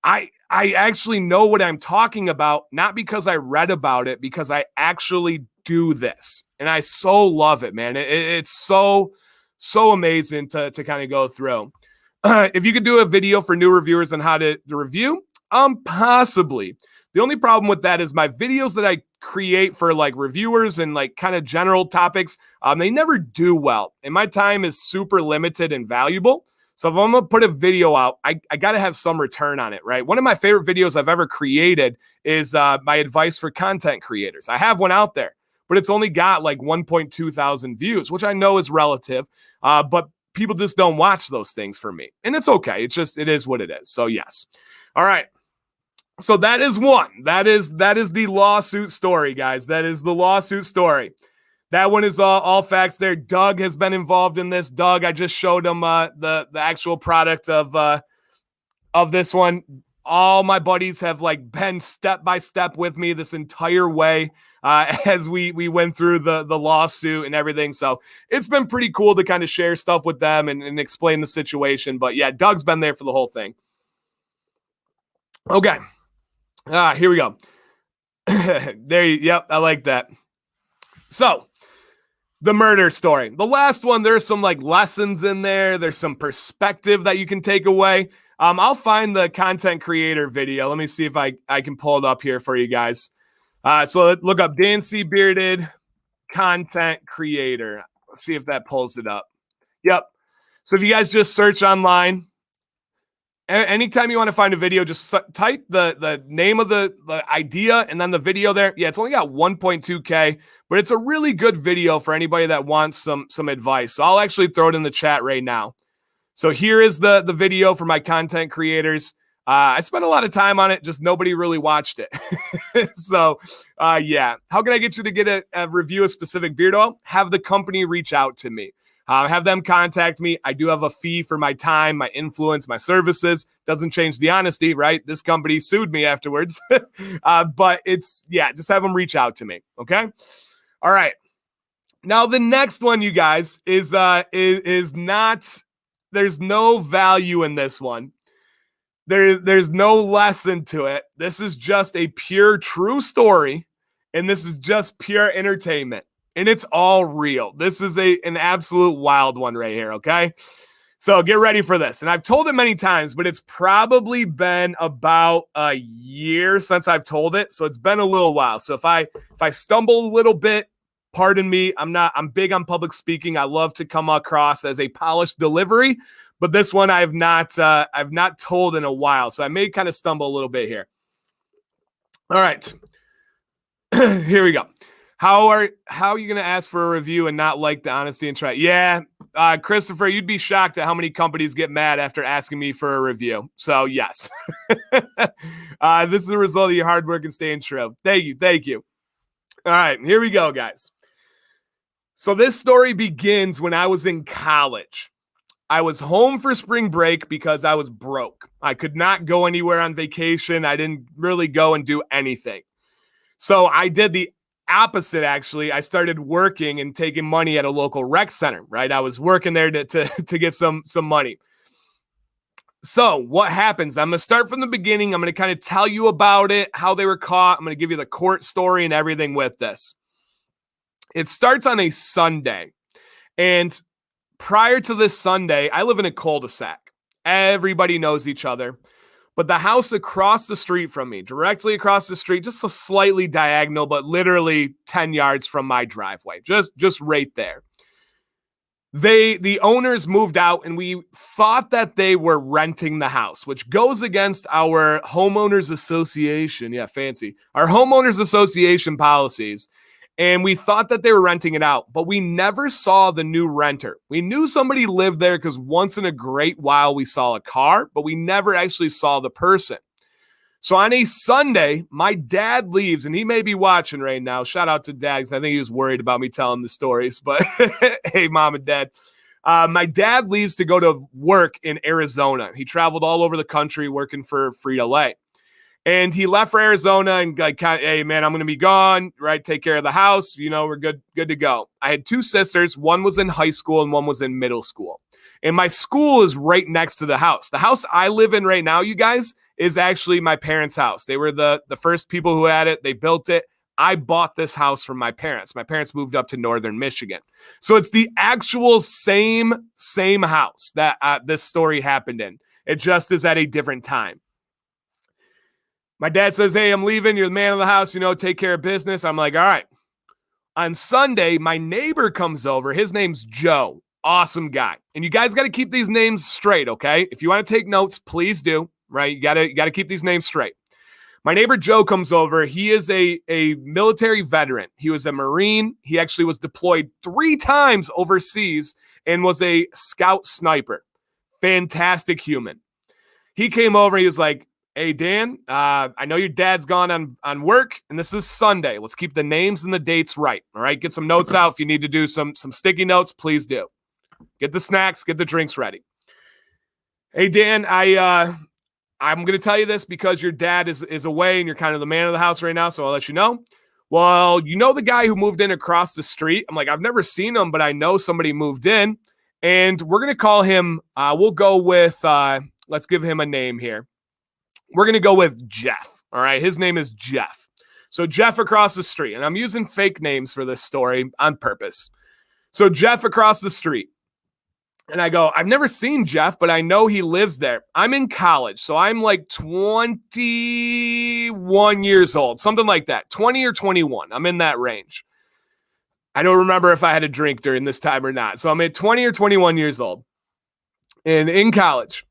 A: I actually know what I'm talking about, not because I read about it, because I actually do this. And I so love it, man. It's so amazing to kind of go through. If you could do a video for new reviewers on how to review, possibly. The only problem with that is my videos that I create for like reviewers and like kind of general topics, they never do well. And my time is super limited and valuable. So if I'm going to put a video out, I got to have some return on it, right? One of my favorite videos I've ever created is my advice for content creators. I have one out there, but it's only got like 1.2 thousand views, which I know is relative, but people just don't watch those things for me. And it's okay. It is what it is. So yes. All right. So that is one. That is the lawsuit story, guys. That is the lawsuit story. That one is all facts there. Doug has been involved in this. Doug, I just showed him the actual product of this one. All my buddies have like been step by step with me this entire way as we went through the lawsuit and everything. So it's been pretty cool to kind of share stuff with them and explain the situation. But yeah, Doug's been there for the whole thing. Okay. Here we go. Yep, I like that. So, the murder story. The last one, there's some like lessons in there. There's some perspective that you can take away. I'll find the content creator video. Let me see if I can pull it up here for you guys. So look up Dancy Bearded content creator. Let's see if that pulls it up. Yep. So if you guys just search online, anytime you want to find a video, just type the name of the idea and then the video there. Yeah, it's only got 1.2K, but it's a really good video for anybody that wants some advice. So I'll actually throw it in the chat right now. So here is the video for my content creators. I spent a lot of time on it, just nobody really watched it. So, yeah. How can I get you to get a review of specific beard oil? Have the company reach out to me. Have them contact me. I do have a fee for my time, my influence, my services. Doesn't change the honesty, right? This company sued me afterwards. But it's, yeah, just have them reach out to me, okay? All right. Now, the next one, you guys, is not, there's no value in this one. There's no lesson to it. This is just a pure true story, and this is just pure entertainment, and it's all real. This is an absolute wild one right here, okay? So get ready for this. And I've told it many times, but it's probably been about a year since I've told it, so it's been a little while. So if I stumble a little bit, pardon me. I'm big on public speaking. I love to come across as a polished delivery. But this one I've not told in a while, so I may kind of stumble a little bit here. All right, here we go. How are you going to ask for a review and not like the honesty and try? Yeah, Christopher, you'd be shocked at how many companies get mad after asking me for a review. So yes, this is the result of your hard work and staying true. Thank you. All right, here we go, guys. So this story begins when I was in college. I was home for spring break because I was broke. I could not go anywhere on vacation. I didn't really go and do anything. So I did the opposite, actually. I started working and taking money at a local rec center, right? I was working there to get some money. So what happens? I'm going to start from the beginning. I'm going to kind of tell you about it, how they were caught. I'm going to give you the court story and everything with this. It starts on a Sunday. And prior to this Sunday, I live in a cul-de-sac. Everybody knows each other. But the house across the street from me, directly across the street, just a slightly diagonal, but literally 10 yards from my driveway, just right there. The owners moved out, and we thought that they were renting the house, which goes against our homeowners association. Yeah, fancy. Our homeowners association policies. And we thought that they were renting it out, but we never saw the new renter. We knew somebody lived there because once in a great while we saw a car, but we never actually saw the person. So on a Sunday, my dad leaves, and he may be watching right now. Shout out to Dad, because I think he was worried about me telling the stories. But hey, Mom and Dad. My dad leaves to go to work in Arizona. He traveled all over the country working for Frito-Lay. And he left for Arizona and like, hey, man, I'm going to be gone, right? Take care of the house. You know, we're good to go. I had two sisters. One was in high school and one was in middle school. And my school is right next to the house. The house I live in right now, you guys, is actually my parents' house. They were the first people who had it. They built it. I bought this house from my parents. My parents moved up to northern Michigan. So it's the actual same house that this story happened in. It just is at a different time. My dad says, hey, I'm leaving. You're the man of the house, take care of business. I'm like, all right. On Sunday, my neighbor comes over. His name's Joe. Awesome guy. And you guys got to keep these names straight, okay? If you want to take notes, please do, right? You got to keep these names straight. My neighbor Joe comes over. He is a military veteran. He was a Marine. He actually was deployed 3 times overseas and was a scout sniper. Fantastic human. He came over. He was like, hey, Dan, I know your dad's gone on work, and this is Sunday. Let's keep the names and the dates right, all right? Get some notes out. If you need to do some sticky notes, please do. Get the snacks, get the drinks ready. Hey, Dan, I'm going to tell you this because your dad is away, and you're kind of the man of the house right now, so I'll let you know. Well, you know the guy who moved in across the street? I'm like, I've never seen him, but I know somebody moved in, and we're going to call him, we'll go with, let's give him a name here. We're going to go with Jeff. All right. His name is Jeff. So Jeff across the street, and I'm using fake names for this story on purpose. So Jeff across the street. And I go, I've never seen Jeff, but I know he lives there. I'm in college, so I'm like 21 years old, something like that, 20 or 21. I'm in that range. I don't remember if I had a drink during this time or not. So I'm at 20 or 21 years old and in college.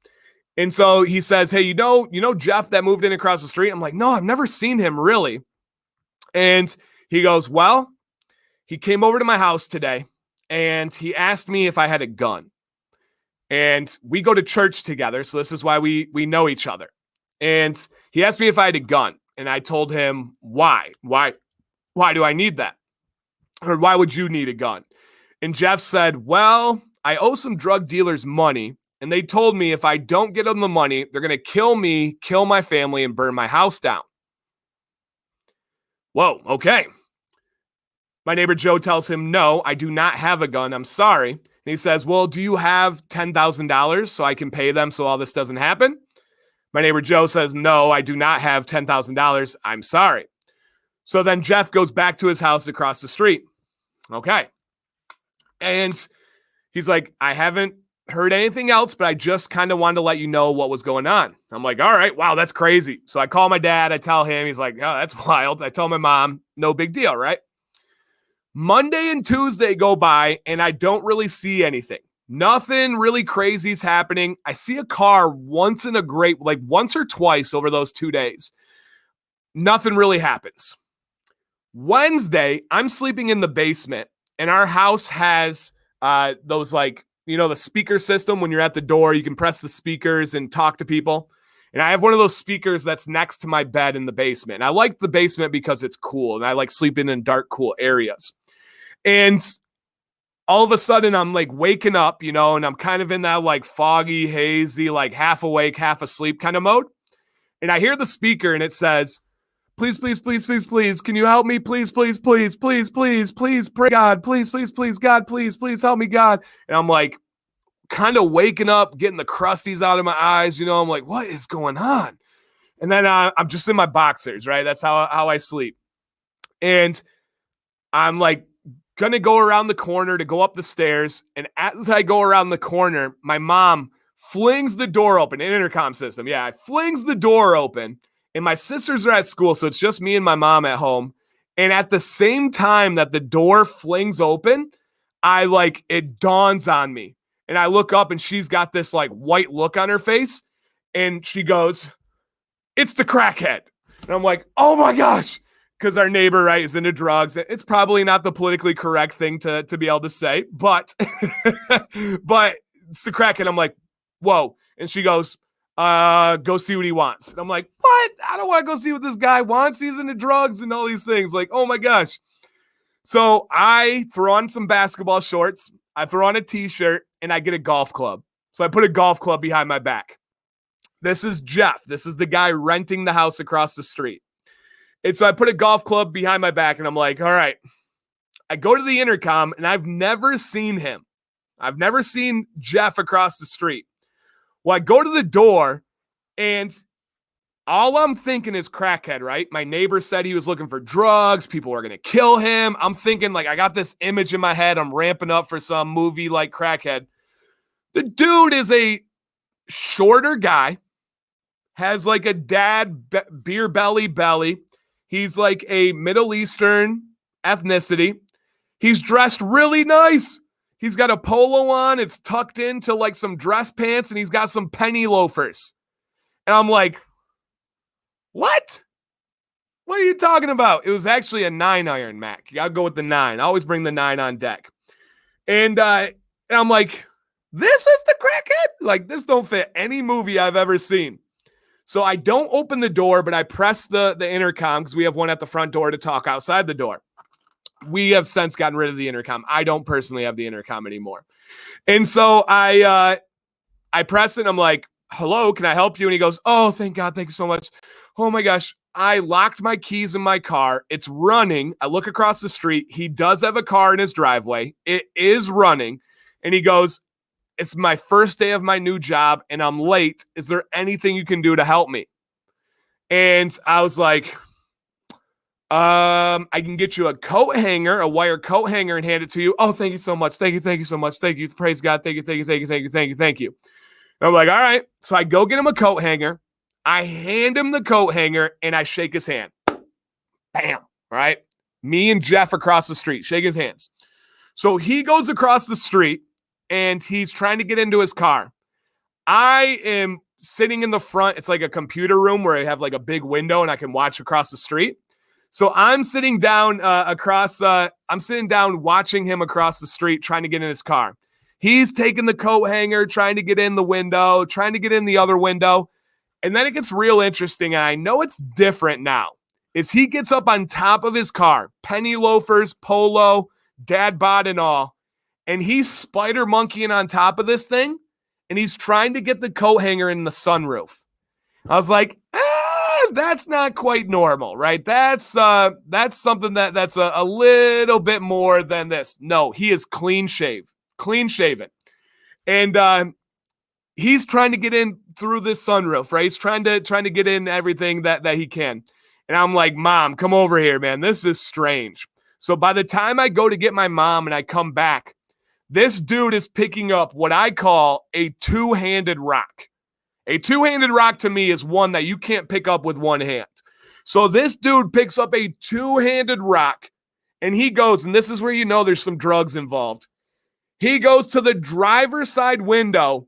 A: And so he says, hey, you know Jeff that moved in across the street? I'm like, no, I've never seen him really. And he goes, well, he came over to my house today and he asked me if I had a gun. And we go to church together, so this is why we know each other. And he asked me if I had a gun, and I told him, why? Why do I need that? Or why would you need a gun? And Jeff said, well, I owe some drug dealers money, and they told me if I don't get them the money, they're going to kill me, kill my family, and burn my house down. Whoa, okay. My neighbor Joe tells him, no, I do not have a gun. I'm sorry. And he says, well, do you have $10,000 so I can pay them so all this doesn't happen? My neighbor Joe says, no, I do not have $10,000. I'm sorry. So then Jeff goes back to his house across the street. Okay. And he's like, I haven't heard anything else, but I just kind of wanted to let you know what was going on. I'm like, all right, wow, that's crazy. So I call my dad. I tell him, he's like, oh, that's wild. I tell my mom, no big deal, right? Monday and Tuesday go by and I don't really see anything. Nothing really crazy is happening. I see a car once or twice over those 2 days. Nothing really happens. Wednesday, I'm sleeping in the basement and our house has those the speaker system. When you're at the door, you can press the speakers and talk to people. And I have one of those speakers that's next to my bed in the basement. And I like the basement because it's cool and I like sleeping in dark, cool areas. And all of a sudden I'm like waking up, and I'm kind of in that like foggy, hazy, like half awake, half asleep kind of mode. And I hear the speaker and it says, please, please, please, please, please, can you help me? Please, please, please, please, please, please, pray God, please, please, please, God, please, please help me, God. And I'm like kind of waking up, getting the crusties out of my eyes. I'm like, what is going on? And then I'm just in my boxers, right? That's how I sleep. And I'm like, gonna go around the corner to go up the stairs. And as I go around the corner, my mom flings the door open, an intercom system. Yeah, I flings the door open and my sisters are at school. So it's just me and my mom at home. And at the same time that the door flings open, it dawns on me. And I look up and she's got this like white look on her face. And she goes, it's the crackhead. And I'm like, oh my gosh. Because our neighbor, right, is into drugs. It's probably not the politically correct thing to be able to say, but but it's the crackhead. I'm like, whoa. And she goes, go see what he wants. And I'm like, what? I don't want to go see what this guy wants. He's into drugs and all these things. Like, oh my gosh. So I throw on some basketball shorts. I throw on a t-shirt and I get a golf club. So I put a golf club behind my back. This is Jeff. This is the guy renting the house across the street. And so I put a golf club behind my back and I'm like, all right. I go to the intercom and I've never seen him. I've never seen Jeff across the street. Well, I go to the door and all I'm thinking is crackhead, right? My neighbor said he was looking for drugs. People were going to kill him. I'm thinking I got this image in my head. I'm ramping up for some movie like crackhead. The dude is a shorter guy, has like a dad beer belly. He's like a Middle Eastern ethnicity. He's dressed really nice. He's got a polo on. It's tucked into like some dress pants and he's got some penny loafers. And I'm like, what? What are you talking about? It was actually a 9-iron, Mac. You got to go with the 9. I always bring the 9 on deck. And I'm like, this is the crackhead? Like, this don't fit any movie I've ever seen. So I don't open the door, but I press the intercom because we have one at the front door to talk outside the door. We have since gotten rid of the intercom. I don't personally have the intercom anymore. And so I press it and I'm like, hello, can I help you? And he goes, oh, thank God. Thank you so much. Oh my gosh. I locked my keys in my car. It's running. I look across the street. He does have a car in his driveway. It is running. And he goes, it's my first day of my new job and I'm late. Is there anything you can do to help me? And I was like, I can get you a coat hanger, a wire coat hanger, and hand it to you. Oh, thank you so much. Thank you so much. Thank you. Praise God. Thank you. And I'm like, all right. So I go get him a coat hanger. I hand him the coat hanger and I shake his hand. Bam. Right? Me and Jeff across the street, shake his hands. So he goes across the street and he's trying to get into his car. I am sitting in the front. It's like a computer room where I have like a big window and I can watch across the street. So I'm sitting down I'm sitting down watching him across the street trying to get in his car. He's taking the coat hanger, trying to get in the window, trying to get in the other window. And then it gets real interesting. And I know it's different now. Is he gets up on top of his car, penny loafers, polo, dad bod and all. And he's spider monkeying on top of this thing. And he's trying to get the coat hanger in the sunroof. I was like, that's not quite normal, right? That's something that's a little bit more than this. No, he is clean shaven. And he's trying to get in through this sunroof, right? He's trying to get in everything that he can. And I'm like, Mom, come over here, man. This is strange. So by the time I go to get my mom and I come back, this dude is picking up what I call a two-handed rock. A two-handed rock to me is one that you can't pick up with one hand. So this dude picks up a two-handed rock and he goes, and this is where you know there's some drugs involved. He goes to the driver's side window,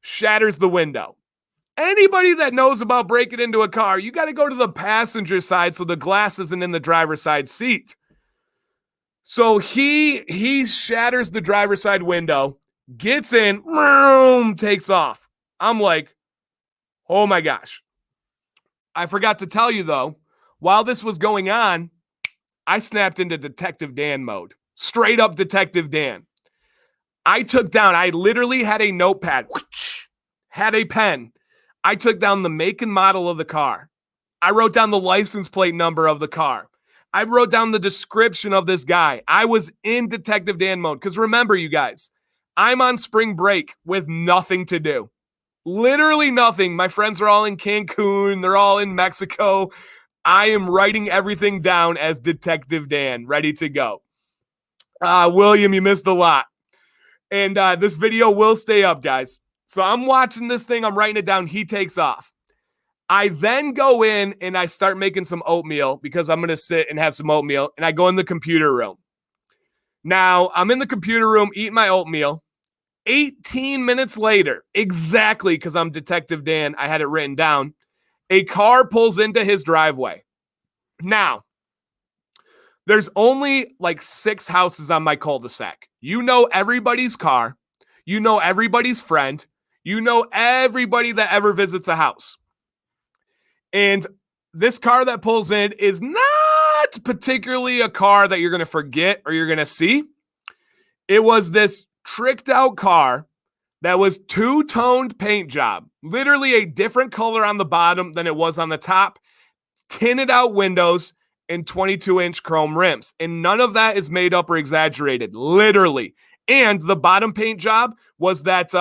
A: shatters the window. Anybody that knows about breaking into a car, you got to go to the passenger side so the glass isn't in the driver's side seat. So he shatters the driver's side window, gets in, takes off. I'm like, oh my gosh. I forgot to tell you though, while this was going on, I snapped into Detective Dan mode. Straight up Detective Dan. I literally had a notepad, had a pen. I took down the make and model of the car. I wrote down the license plate number of the car. I wrote down the description of this guy. I was in Detective Dan mode. Because remember, you guys, I'm on spring break with nothing to do. Literally nothing. My friends are all in Cancun. They're all in Mexico. I am writing everything down as Detective Dan, ready to go. William, you missed a lot. And this video will stay up, guys. So I'm watching this thing. I'm writing it down. He takes off. I then go in and I start making some oatmeal because I'm going to sit and have some oatmeal. And I go in the computer room. Now, I'm in the computer room eating my oatmeal. 18 minutes later, exactly because I'm Detective Dan, I had it written down, a car pulls into his driveway. Now, there's only like 6 houses on my cul-de-sac. You know everybody's car. You know everybody's friend. You know everybody that ever visits a house. And this car that pulls in is not particularly a car that you're going to forget or you're going to see. It was this tricked out car that was two-toned paint job. Literally a different color on the bottom than it was on the top. Tinted out windows and 22-inch chrome rims. And none of that is made up or exaggerated. Literally. And the bottom paint job was that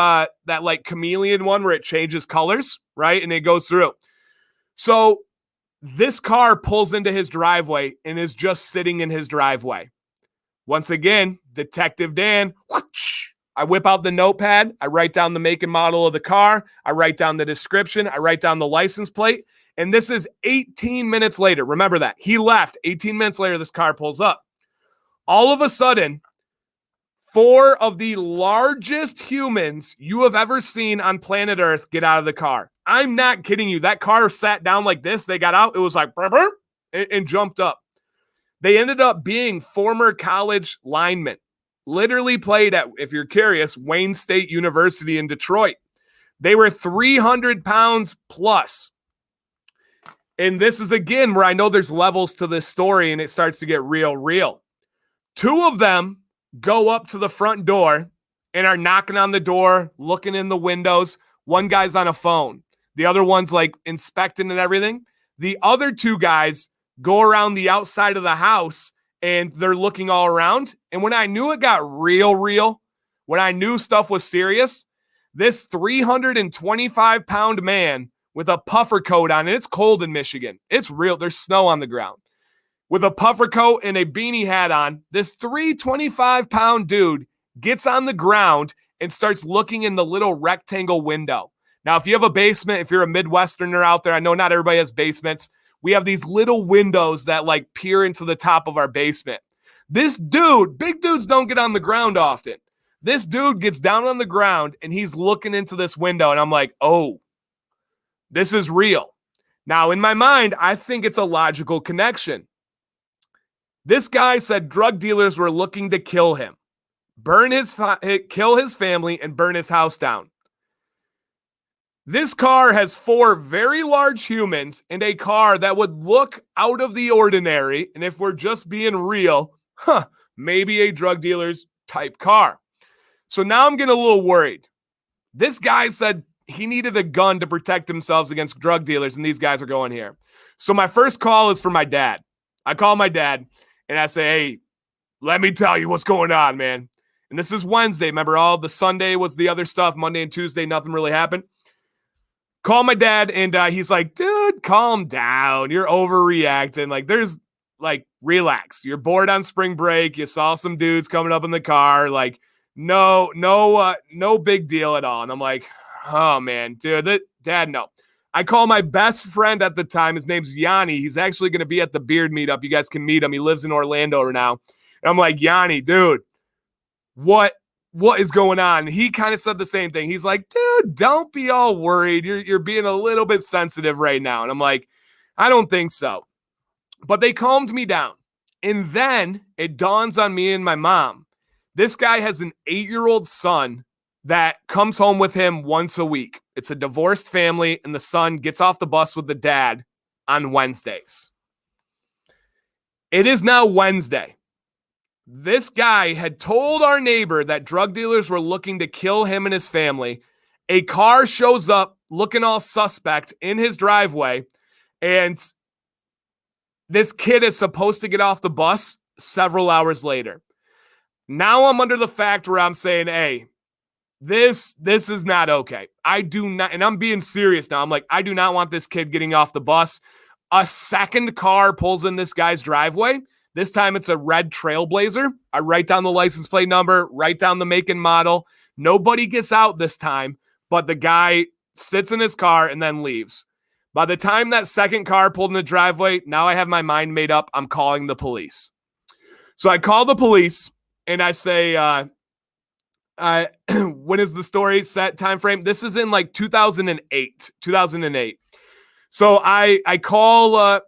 A: like chameleon one where it changes colors, right? And it goes through. So this car pulls into his driveway and is just sitting in his driveway. Once again, Detective Dan, I whip out the notepad. I write down the make and model of the car. I write down the description. I write down the license plate. And this is 18 minutes later. Remember that. He left. 18 minutes later, this car pulls up. All of a sudden, 4 of the largest humans you have ever seen on planet Earth get out of the car. I'm not kidding you. That car sat down like this. They got out. It was like, burr, burr, and jumped up. They ended up being former college linemen. Literally played at, if you're curious, Wayne State University in Detroit. They were 300 pounds plus. And this is, again, where I know there's levels to this story and it starts to get real. 2 of them go up to the front door and are knocking on the door, looking in the windows. One guy's on a phone. The other one's like inspecting and everything. The other 2 guys go around the outside of the house and they're looking all around. And when I knew it got real, when I knew stuff was serious, this 325-pound man with a puffer coat on, and it's cold in Michigan. It's real. There's snow on the ground. With a puffer coat and a beanie hat on, this 325-pound dude gets on the ground and starts looking in the little rectangle window. Now, if you have a basement, if you're a Midwesterner out there, I know not everybody has basements. We have these little windows that like peer into the top of our basement. This dude, big dudes don't get on the ground often. This dude gets down on the ground and he's looking into this window, and I'm like, oh, this is real. Now, in my mind, I think it's a logical connection. This guy said drug dealers were looking to kill him, kill his family, and burn his house down. This car has 4 very large humans and a car that would look out of the ordinary. And if we're just being real, maybe a drug dealer's type car. So now I'm getting a little worried. This guy said he needed a gun to protect himself against drug dealers, and these guys are going here. So my first call is for my dad. I call my dad, and I say, hey, let me tell you what's going on, man. And this is Wednesday. Remember, all the Sunday was the other stuff. Monday and Tuesday, nothing really happened. Call my dad, and he's like, dude, calm down. You're overreacting. Like, relax. You're bored on spring break. You saw some dudes coming up in the car. Like, no big deal at all. And I'm like, oh, man, dude, Dad, no. I call my best friend at the time. His name's Yanni. He's actually going to be at the Beard meetup. You guys can meet him. He lives in Orlando right now. And I'm like, Yanni, dude, what is going on? He kind of said the same thing. He's like, dude, don't be all worried. You're being a little bit sensitive right now. And I'm like, I don't think so. But they calmed me down. And then it dawns on me and my mom. This guy has an 8-year-old son that comes home with him once a week. It's a divorced family, and the son gets off the bus with the dad on Wednesdays. It is now Wednesday. This guy had told our neighbor that drug dealers were looking to kill him and his family. A car shows up looking all suspect in his driveway, and this kid is supposed to get off the bus several hours later. Now I'm under the fact where I'm saying, hey, this is not okay. I do not, and I'm being serious now. I'm like, I do not want this kid getting off the bus. A second car pulls in this guy's driveway. This time it's a red Trailblazer. I write down the license plate number, write down the make and model. Nobody gets out this time, but the guy sits in his car and then leaves. By the time that second car pulled in the driveway, now I have my mind made up. I'm calling the police. So I call the police and I say, when is the story set time frame? This is in like 2008. So I call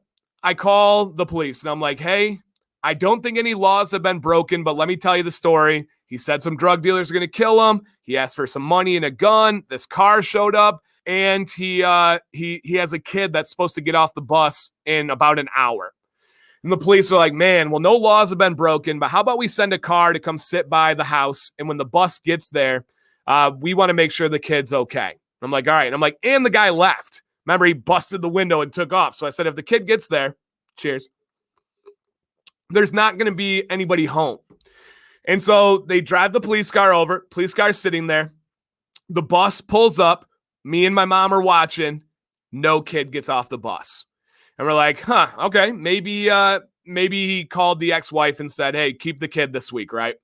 A: the police and I'm like, hey, I don't think any laws have been broken, but let me tell you the story. He said some drug dealers are going to kill him. He asked for some money and a gun. This car showed up, and he has a kid that's supposed to get off the bus in about an hour. And the police are like, man, well, no laws have been broken, but how about we send a car to come sit by the house, and when the bus gets there, we want to make sure the kid's okay. I'm like, all right. And I'm like, and the guy left. Remember, he busted the window and took off. So I said, if the kid gets there, cheers, there's not going to be anybody home. And so they drive the police car over. Police car's sitting there. The bus pulls up. Me and my mom are watching. No kid gets off the bus. And we're like, okay, maybe he called the ex-wife and said, hey, keep the kid this week, right?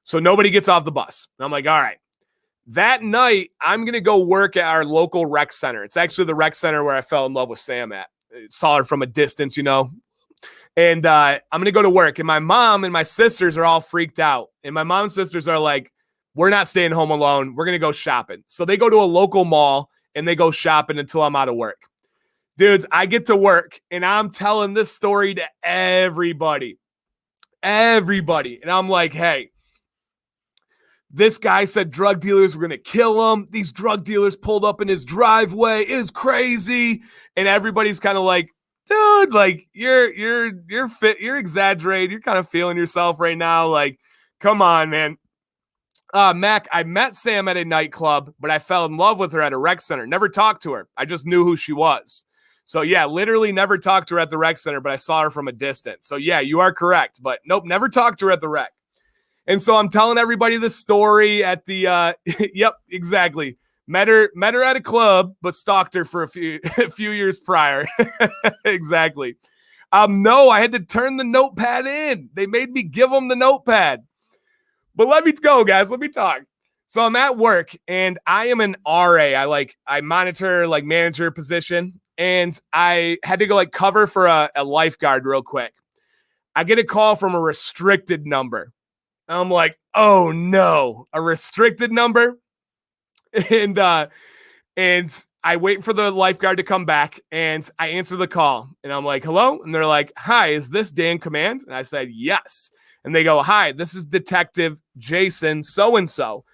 A: So nobody gets off the bus. And I'm like, all right. That night, I'm going to go work at our local rec center. It's actually the rec center where I fell in love with Sam at. Saw her from a distance, you know. And I'm going to go to work. And my mom and my sisters are all freaked out. And my mom and sisters are like, we're not staying home alone. We're going to go shopping. So they go to a local mall and they go shopping until I'm out of work. Dudes, I get to work and I'm telling this story to everybody. And I'm like, hey, this guy said drug dealers were going to kill him. These drug dealers pulled up in his driveway. It's crazy. And everybody's kind of like, dude, like you're fit. You're exaggerating. You're kind of feeling yourself right now. Like, come on, man. Mac, I met Sam at a nightclub, but I fell in love with her at a rec center. Never talked to her. I just knew who she was. So yeah, literally never talked to her at the rec center, but I saw her from a distance. So yeah, you are correct. But nope, never talked to her at the rec. And so I'm telling everybody the story at the, yep, exactly. Met her at a club, but stalked her for a few years prior. Exactly. No, I had to turn the notepad in. They made me give them the notepad. But let me go, guys. Let me talk. So I'm at work and I am an RA. I monitor like manager position, and I had to go like cover for a lifeguard real quick. I get a call from a restricted number. I'm like, oh no, a restricted number. And and I wait for the lifeguard to come back, and I answer the call, and I'm like, hello? And they're like, hi, is this Dan Command? And I said, yes. And they go, hi, this is Detective Jason so-and-so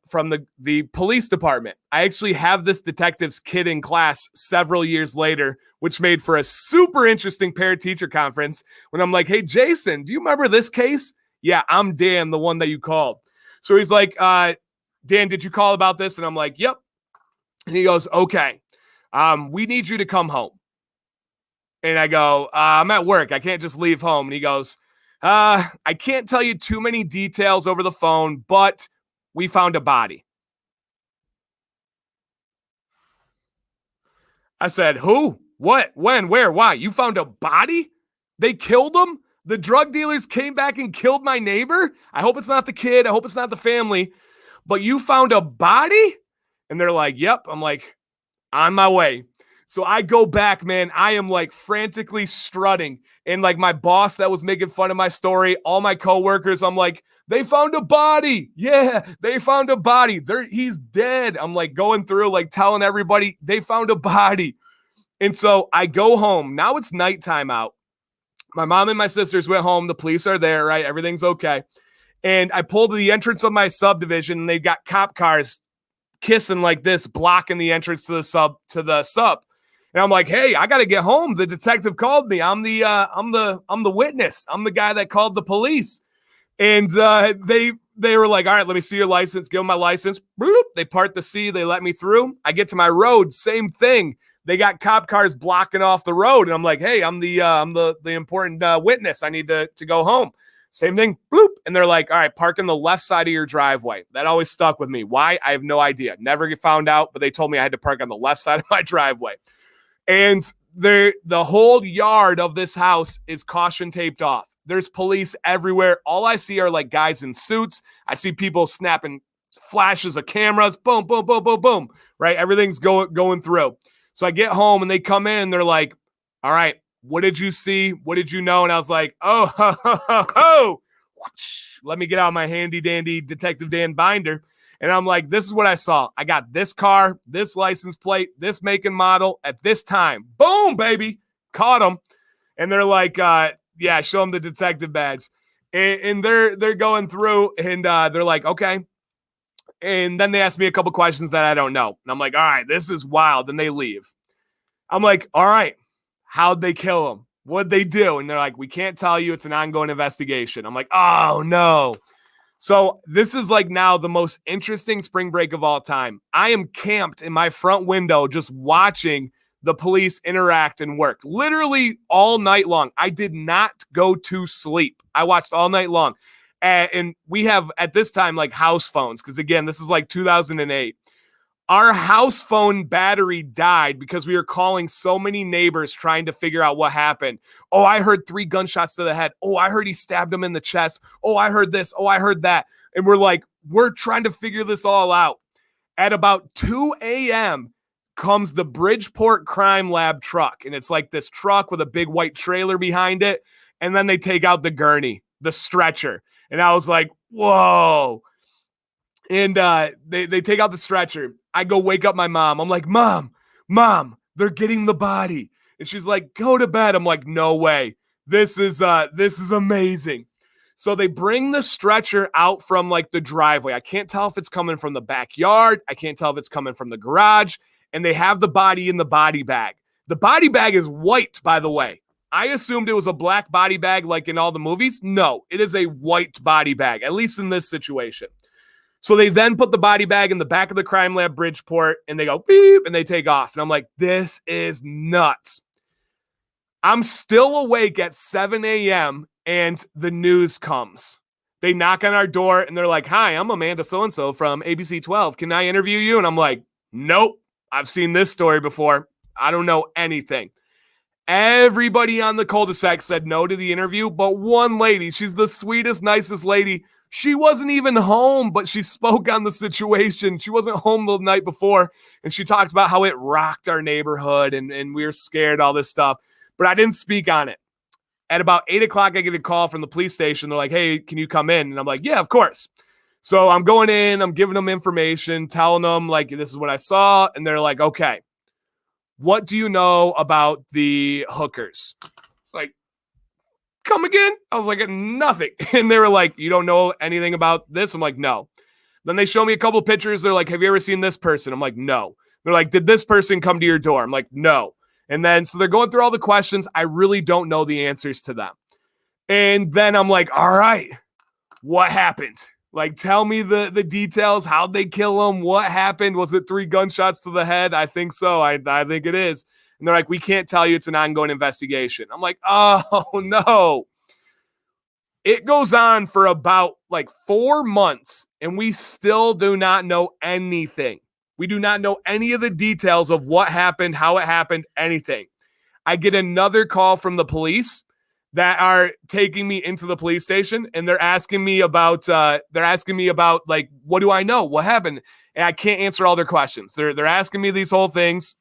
A: from the police department. I actually have this detective's kid in class several years later, which made for a super interesting parent-teacher conference when I'm like, hey, Jason, do you remember this case? Yeah, I'm Dan, the one that you called. So he's like, Dan, did you call about this? And I'm like, yep. And he goes, okay, we need you to come home. And I go, I'm at work. I can't just leave home. And he goes, I can't tell you too many details over the phone, but we found a body. I said, who? What? When? Where? Why? You found a body? They killed him? The drug dealers came back and killed my neighbor? I hope it's not the kid. I hope it's not the family. But you found a body? And they're like, yep. I'm like, on my way. So I go back, man. I am like frantically strutting. And like my boss that was making fun of my story, all my coworkers, I'm like, they found a body. Yeah, they found a body. He's dead. I'm like going through, like telling everybody they found a body. And so I go home. Now it's nighttime out. My mom and my sisters went home. The police are there, right? Everything's okay. And I pulled to the entrance of my subdivision, and they've got cop cars kissing like this, blocking the entrance to the sub. And I'm like, hey, I got to get home. The detective called me. I'm the witness. I'm the guy that called the police. And they were like, all right, let me see your license. Give them my license. Bloop. They part the C. They let me through. I get to my road. Same thing. They got cop cars blocking off the road. And I'm like, hey, I'm the important witness. I need to go home. Same thing. Bloop. And they're like, all right, park on the left side of your driveway. That always stuck with me. Why? I have no idea. Never found out, but they told me I had to park on the left side of my driveway. And the whole yard of this house is caution taped off. There's police everywhere. All I see are like guys in suits. I see people snapping flashes of cameras. Boom, boom, boom, boom, boom. Right? Everything's going through. So I get home and they come in and they're like, all right, what did you see? What did you know? And I was like, oh, ho, ho, ho, ho. Let me get out my handy dandy Detective Dan binder. And I'm like, this is what I saw. I got this car, this license plate, this make and model at this time. Boom, baby. Caught them. And they're like, yeah, show them the detective badge. And they're going through and they're like, okay. And then they ask me a couple questions that I don't know. And I'm like, all right, this is wild. And they leave. I'm like, all right, how'd they kill him? What'd they do? And they're like, we can't tell you. It's an ongoing investigation. I'm like, oh, no. So this is like now the most interesting spring break of all time. I am camped in my front window just watching the police interact and work literally all night long. I did not go to sleep. I watched all night long. And we have at this time like house phones because, again, this is like 2008. Our house phone battery died because we were calling so many neighbors trying to figure out what happened. Oh, I heard 3 gunshots to the head. Oh, I heard he stabbed him in the chest. Oh, I heard this. Oh, I heard that. And we're trying to figure this all out. At about 2 a.m. comes the Bridgeport Crime Lab truck. And it's like this truck with a big white trailer behind it. And then they take out the gurney, the stretcher. And I was like, whoa. And they take out the stretcher. I go wake up my mom. I'm like, Mom, they're getting the body. And she's like, go to bed. I'm like, no way. This is amazing. So they bring the stretcher out from like the driveway. I can't tell if it's coming from the backyard. I can't tell if it's coming from the garage. And they have the body in the body bag. The body bag is white, by the way. I assumed it was a black body bag like in all the movies. No, it is a white body bag, at least in this situation. So they then put the body bag in the back of the crime lab Bridgeport and they go beep and they take off. And I'm like, this is nuts. I'm still awake at 7 a.m. and the news comes. They knock on our door and they're like, "Hi, I'm Amanda so-and-so from ABC 12. Can I interview you?" And I'm like, "Nope. I've seen this story before. I don't know anything." Everybody on the cul-de-sac said no to the interview, but one lady, she's the sweetest, nicest lady. She wasn't even home, but she spoke on the situation. She wasn't home the night before, and she talked about how it rocked our neighborhood and we were scared, all this stuff. But I didn't speak on it. At about 8 o'clock, I get a call from the police station. They're like, "Hey, can you come in?" And I'm like, "Yeah, of course." So I'm going in, I'm giving them information, telling them, like, this is what I saw. And they're like, "Okay, what do you know about the hookers?" Like, "Come again?" I was like, "Nothing." And they were like, "You don't know anything about this?" I'm like, "No." Then they show me a couple of pictures. They're like, "Have you ever seen this person?" I'm like, "No." They're like, "Did this person come to your door?" I'm like, "No." And then, so they're going through all the questions. I really don't know the answers to them. And then I'm like, "All right, what happened? Like, tell me the details. How'd they kill him? What happened? Was it 3 gunshots to the head?" "I think so. I think it is." And they're like, "We can't tell you. It's an ongoing investigation." I'm like, "Oh, no." It goes on for about like 4 months, and we still do not know anything. We do not know any of the details of what happened, how it happened, anything. I get another call from the police that are taking me into the police station, and they're asking me about like, what do I know? What happened? And I can't answer all their questions. They're asking me these whole things,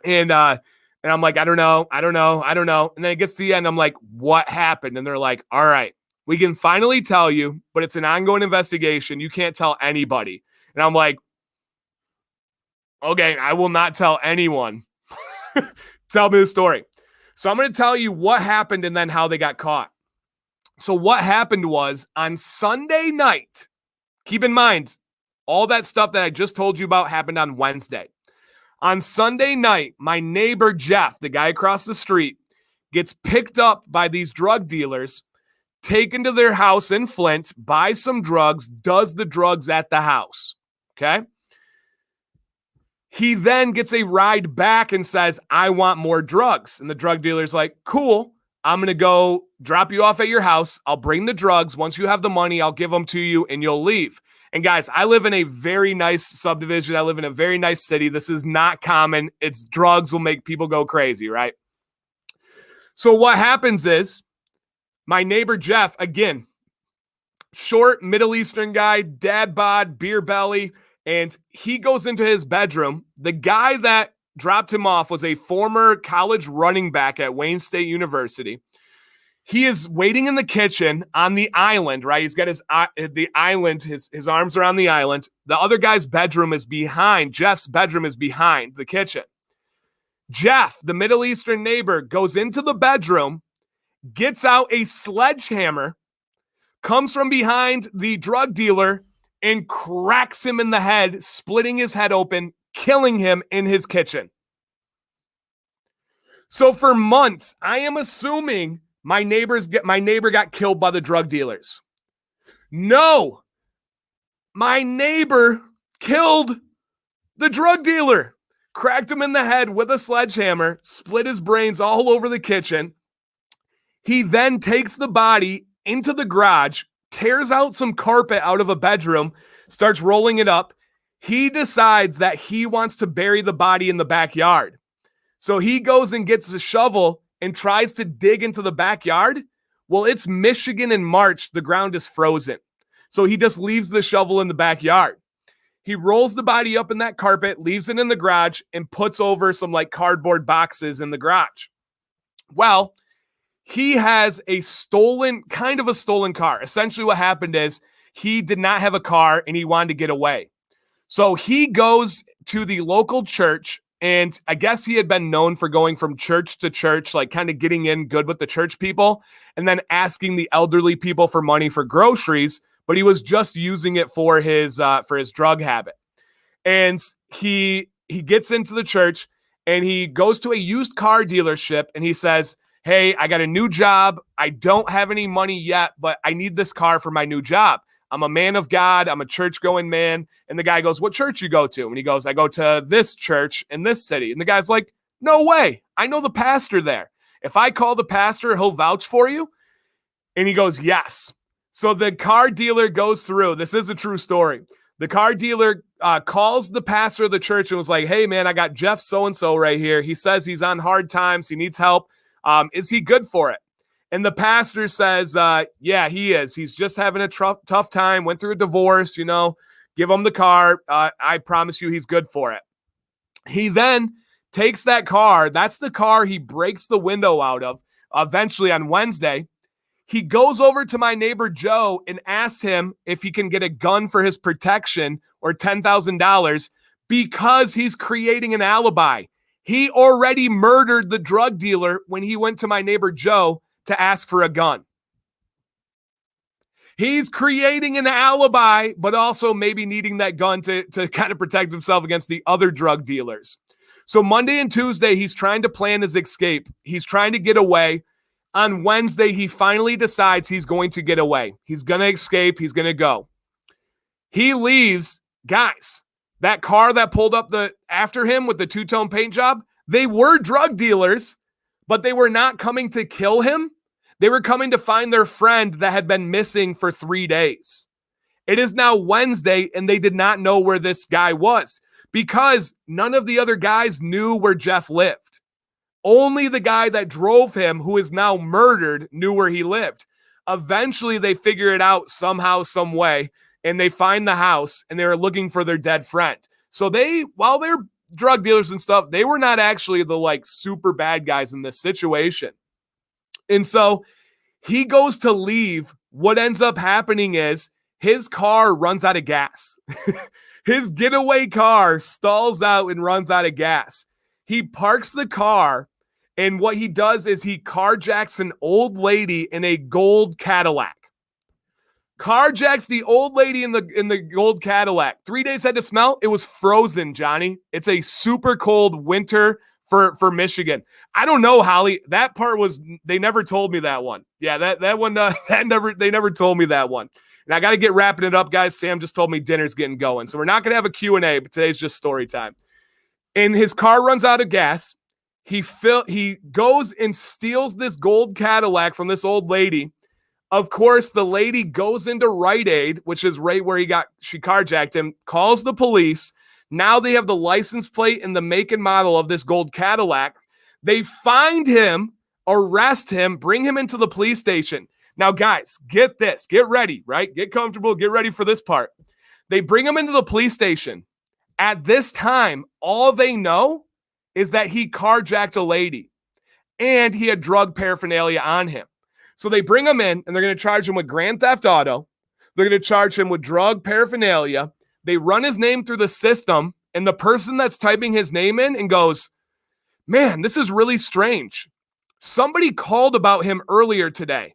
A: and I'm like, I don't know. And then it gets to the end, I'm like, "What happened?" And they're like, "All right, we can finally tell you, but it's an ongoing investigation. You can't tell anybody." And I'm like, "Okay, I will not tell anyone." Tell me the story. So I'm going to tell you what happened and then how they got caught. So what happened was, on Sunday night, keep in mind, all that stuff that I just told you about happened on Wednesday. On Sunday night, my neighbor Jeff, the guy across the street, gets picked up by these drug dealers, taken to their house in Flint, buys some drugs, does the drugs at the house. Okay? He then gets a ride back and says, "I want more drugs." And the drug dealer's like, "Cool. I'm going to go drop you off at your house. I'll bring the drugs. Once you have the money, I'll give them to you and you'll leave." And guys, I live in a very nice subdivision. I live in a very nice city. This is not common. It's drugs will make people go crazy, right? So what happens is, my neighbor Jeff, again, short Middle Eastern guy, dad bod, beer belly, and he goes into his bedroom. The guy that dropped him off was a former college running back at Wayne State University. He is waiting in the kitchen on the island, right? He's got his arms around the island. The other guy's bedroom is behind. Jeff's bedroom is behind the kitchen. Jeff, the Middle Eastern neighbor, goes into the bedroom, gets out a sledgehammer, comes from behind the drug dealer, and cracks him in the head, splitting his head open, killing him in his kitchen. So for months, I am assuming my neighbor got killed by the drug dealers. No, my neighbor killed the drug dealer, cracked him in the head with a sledgehammer, split his brains all over the kitchen. He then takes the body into the garage, tears out some carpet out of a bedroom, starts rolling it up. He decides that he wants to bury the body in the backyard. So he goes and gets a shovel and tries to dig into the backyard. Well, it's Michigan in March. The ground is frozen. So he just leaves the shovel in the backyard. He rolls the body up in that carpet, leaves it in the garage, and puts over some like cardboard boxes in the garage. Well, he has a stolen car. Essentially what happened is he did not have a car and he wanted to get away. So he goes to the local church, and I guess he had been known for going from church to church, like kind of getting in good with the church people and then asking the elderly people for money for groceries, but he was just using it for his drug habit. And he gets into the church and he goes to a used car dealership and he says, "Hey, I got a new job. I don't have any money yet, but I need this car for my new job. I'm a man of God. I'm a church-going man." And the guy goes, "What church you go to?" And he goes, "I go to this church in this city." And the guy's like, "No way. I know the pastor there. If I call the pastor, he'll vouch for you." And he goes, "Yes." So the car dealer goes through. This is a true story. The car dealer calls the pastor of the church and was like, hey, man, I got Jeff so-and-so right here. He says he's on hard times. He needs help. Is he good for it? And the pastor says, yeah, he is. He's just having a tough time. Went through a divorce, give him the car. I promise you he's good for it. He then takes that car. That's the car he breaks the window out of eventually on Wednesday. He goes over to my neighbor Joe and asks him if he can get a gun for his protection or $10,000 because he's creating an alibi. He already murdered the drug dealer when he went to my neighbor Joe to ask for a gun. He's creating an alibi, but also maybe needing that gun to kind of protect himself against the other drug dealers. So Monday and Tuesday, he's trying to plan his escape. He's trying to get away. On Wednesday, he finally decides he's going to get away. He's going to escape. He's going to go. He leaves. Guys, that car that pulled up after him with the two-tone paint job, they were drug dealers, but they were not coming to kill him. They were coming to find their friend that had been missing for 3 days. It is now Wednesday, and they did not know where this guy was because none of the other guys knew where Jeff lived. Only the guy that drove him, who is now murdered, knew where he lived. Eventually, they figure it out somehow, some way, and they find the house, and they were looking for their dead friend. So while they're drug dealers and stuff, they were not actually the super bad guys in this situation. And so he goes to leave. What ends up happening is his car runs out of gas. His getaway car stalls out and runs out of gas. He parks the car, and what he does is he carjacks an old lady in a gold Cadillac. Carjacks the old lady in the gold Cadillac. 3 days had to smell. It was frozen, Johnny. It's a super cold winter for Michigan. I don't know, Holly. That part they never told me that one. Yeah, that one they never told me that one. And I got to get wrapping it up, guys. Sam just told me dinner's getting going. So we're not going to have a Q&A, but today's just story time. And his car runs out of gas. He goes and steals this gold Cadillac from this old lady. Of course, the lady goes into Rite Aid, which is right where she carjacked him, calls the police. Now they have the license plate and the make and model of this gold Cadillac. They find him, arrest him, bring him into the police station. Now, guys, get this. Get ready, right? Get comfortable. Get ready for this part. They bring him into the police station. At this time, all they know is that he carjacked a lady and he had drug paraphernalia on him. So they bring him in and they're going to charge him with grand theft auto. They're going to charge him with drug paraphernalia. They run his name through the system, and the person that's typing his name in and goes, man, this is really strange. Somebody called about him earlier today.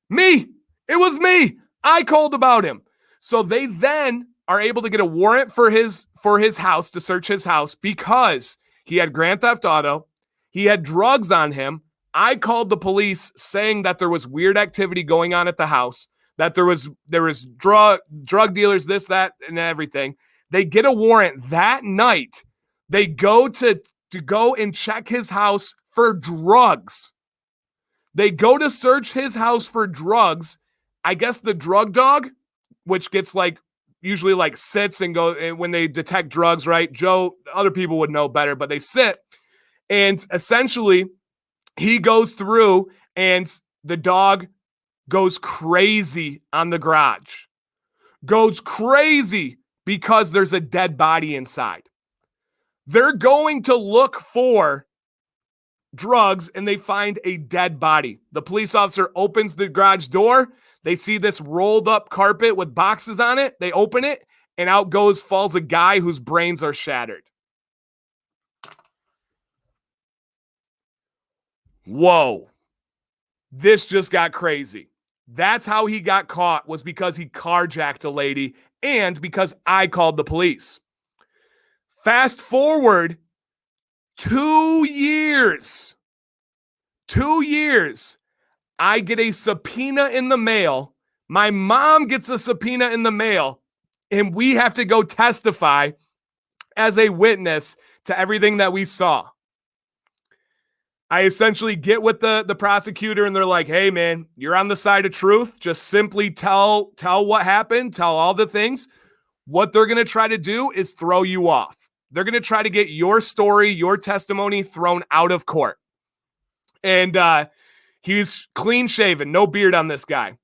A: Me. It was me. I called about him. So they then are able to get a warrant for his house, to search his house, because he had grand theft auto. He had drugs on him. I called the police saying that there was weird activity going on at the house, that there was drug dealers, this, that, and everything. They get a warrant that night. They go to go and check his house for drugs. They go to search his house for drugs. I guess the drug dog, which gets usually sits and go when they detect drugs, right? Joe, other people would know better, but they sit. And essentially, he goes through and the dog goes crazy on the garage. Goes crazy because there's a dead body inside. They're going to look for drugs and they find a dead body. The police officer opens the garage door. They see this rolled up carpet with boxes on it. They open it and out falls a guy whose brains are shattered. Whoa. This just got crazy. That's how he got caught, was because he carjacked a lady and because I called the police. Fast forward 2 years. 2 years. I get a subpoena in the mail. My mom gets a subpoena in the mail, and we have to go testify as a witness to everything that we saw. I essentially get with the prosecutor and they're like, hey man, you're on the side of truth. Just simply tell what happened, tell all the things. What they're going to try to do is throw you off. They're going to try to get your story, your testimony thrown out of court. And he's clean shaven, no beard on this guy.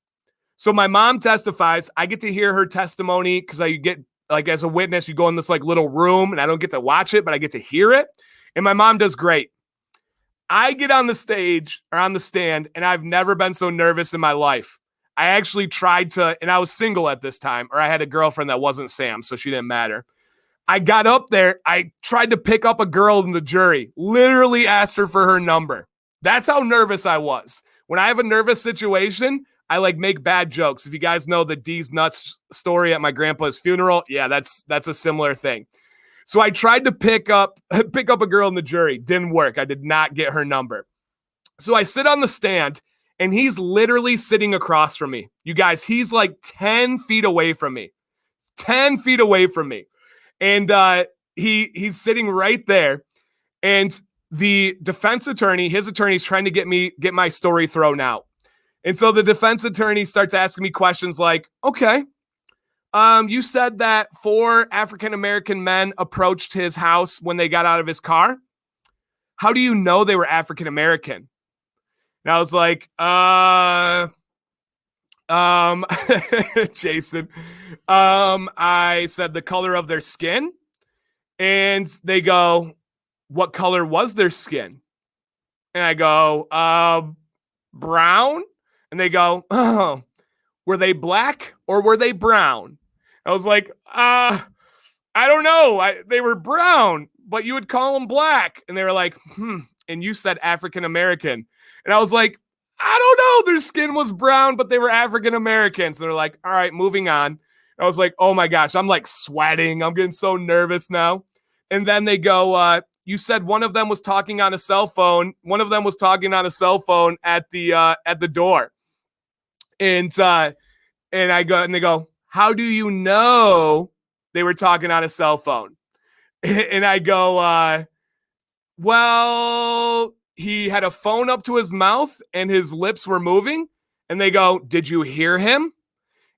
A: So my mom testifies. I get to hear her testimony because I get, like, as a witness, you go in this like little room and I don't get to watch it, but I get to hear it. And my mom does great. I get on the stage or on the stand, and I've never been so nervous in my life. I actually tried to, and I was single at this time, or I had a girlfriend that wasn't Sam, so she didn't matter. I got up there. I tried to pick up a girl in the jury, literally asked her for her number. That's how nervous I was. When I have a nervous situation, I like make bad jokes. If you guys know the D's Nuts story at my grandpa's funeral, yeah, that's a similar thing. So I tried to pick up a girl in the jury. Didn't work. I did not get her number. So I sit on the stand, and he's literally sitting across from me. You guys, he's like 10 feet away from me. 10 feet away from me. And he's sitting right there. And the defense attorney, his attorney's trying to get my story thrown out. And so the defense attorney starts asking me questions like, okay, you said that 4 African-American men approached his house when they got out of his car. How do you know they were African-American? And I was like, Jason, I said the color of their skin. And they go, what color was their skin? And I go, brown. And they go, oh, were they black or were they brown? I was like, I don't know. They were brown, but you would call them black. And they were like, and you said African-American. And I was like, I don't know. Their skin was brown, but they were African-Americans. And they're like, all right, moving on. And I was like, oh my gosh, I'm like sweating. I'm getting so nervous now. And then they go, you said one of them was talking on a cell phone. One of them was talking on a cell phone at the door. And I go, and they go, how do you know they were talking on a cell phone? And I go, well, he had a phone up to his mouth and his lips were moving. And they go, did you hear him?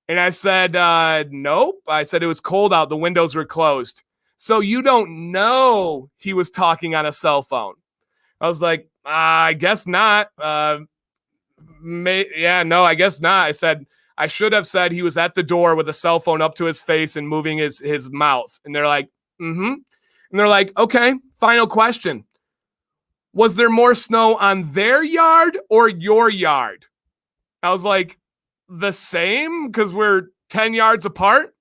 A: And I said, nope. I said it was cold out. The windows were closed. So you don't know he was talking on a cell phone. I was like, I guess not. No, I guess not. I said, I should have said he was at the door with a cell phone up to his face and moving his mouth. And they're like, mm-hmm. And they're like, okay, final question. Was there more snow on their yard or your yard? I was like, the same, because we're 10 yards apart.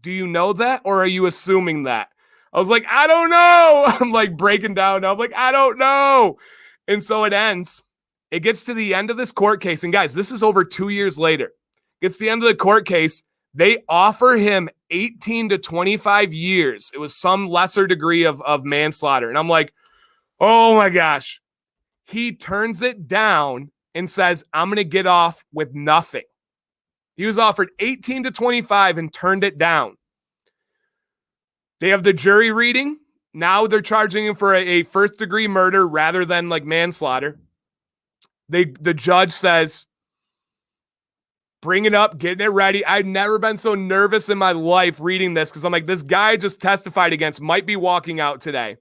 A: Do you know that, or are you assuming that? I was like, I don't know. I'm like breaking down. I'm like, I don't know. And so it ends. It gets to the end of this court case. And guys, this is over 2 years later. Gets to the end of the court case. They offer him 18 to 25 years. It was some lesser degree of manslaughter. And I'm like, oh my gosh. He turns it down and says, I'm going to get off with nothing. He was offered 18 to 25 and turned it down. They have the jury reading. Now they're charging him for a first degree murder rather than like manslaughter. The judge says, bring it up, getting it ready. I've never been so nervous in my life reading this because I'm like, this guy I just testified against might be walking out today.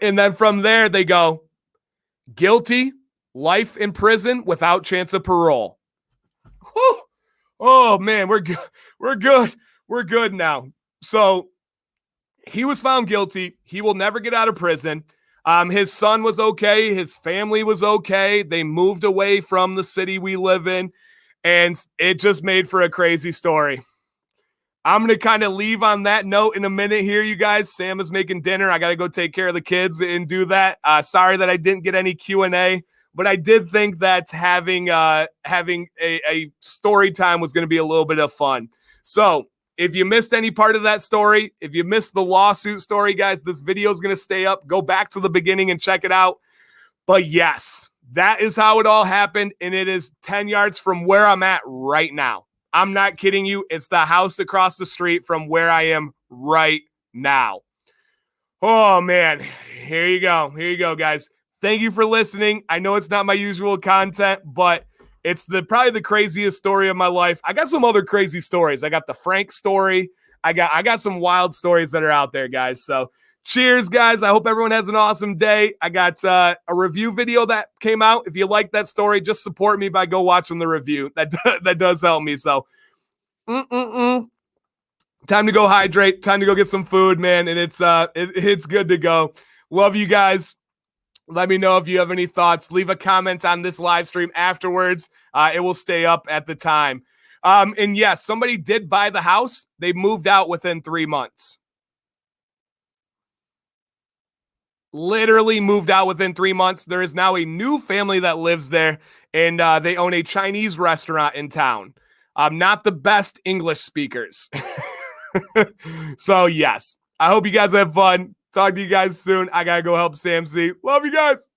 A: And then from there, they go, guilty, life in prison without chance of parole. Whew. Oh, man, we're good. We're good. We're good now. So he was found guilty. He will never get out of prison. His son was okay. His family was okay. They moved away from the city we live in. And it just made for a crazy story. I'm going to kind of leave on that note in a minute here, you guys. Sam is making dinner. I got to go take care of the kids and do that. Sorry that I didn't get any Q&A, but I did think that having a story time was going to be a little bit of fun. So if you missed any part of that story, if you missed the lawsuit story, guys, this video is going to stay up. Go back to the beginning and check it out. But yes, that is how it all happened, and it is 10 yards from where I'm at right now. I'm not kidding you. It's the house across the street from where I am right now. Oh, man. Here you go. Here you go, guys. Thank you for listening. I know it's not my usual content, but it's probably the craziest story of my life. I got some other crazy stories. I got the Frank story. I got some wild stories that are out there, guys. So cheers, guys. I hope everyone has an awesome day. I got a review video that came out. If you like that story, just support me by go watching the review. That does help me. So time to go hydrate. Time to go get some food, man. And it's good to go. Love you guys. Let me know if you have any thoughts. Leave a comment on this live stream afterwards. It will stay up at the time. And yes, somebody did buy the house. They moved out within 3 months. Literally moved out within 3 months. There is now a new family that lives there, and they own a Chinese restaurant in town. Not the best English speakers. So, yes, I hope you guys have fun. Talk to you guys soon. I got to go help Sam C. Love you guys.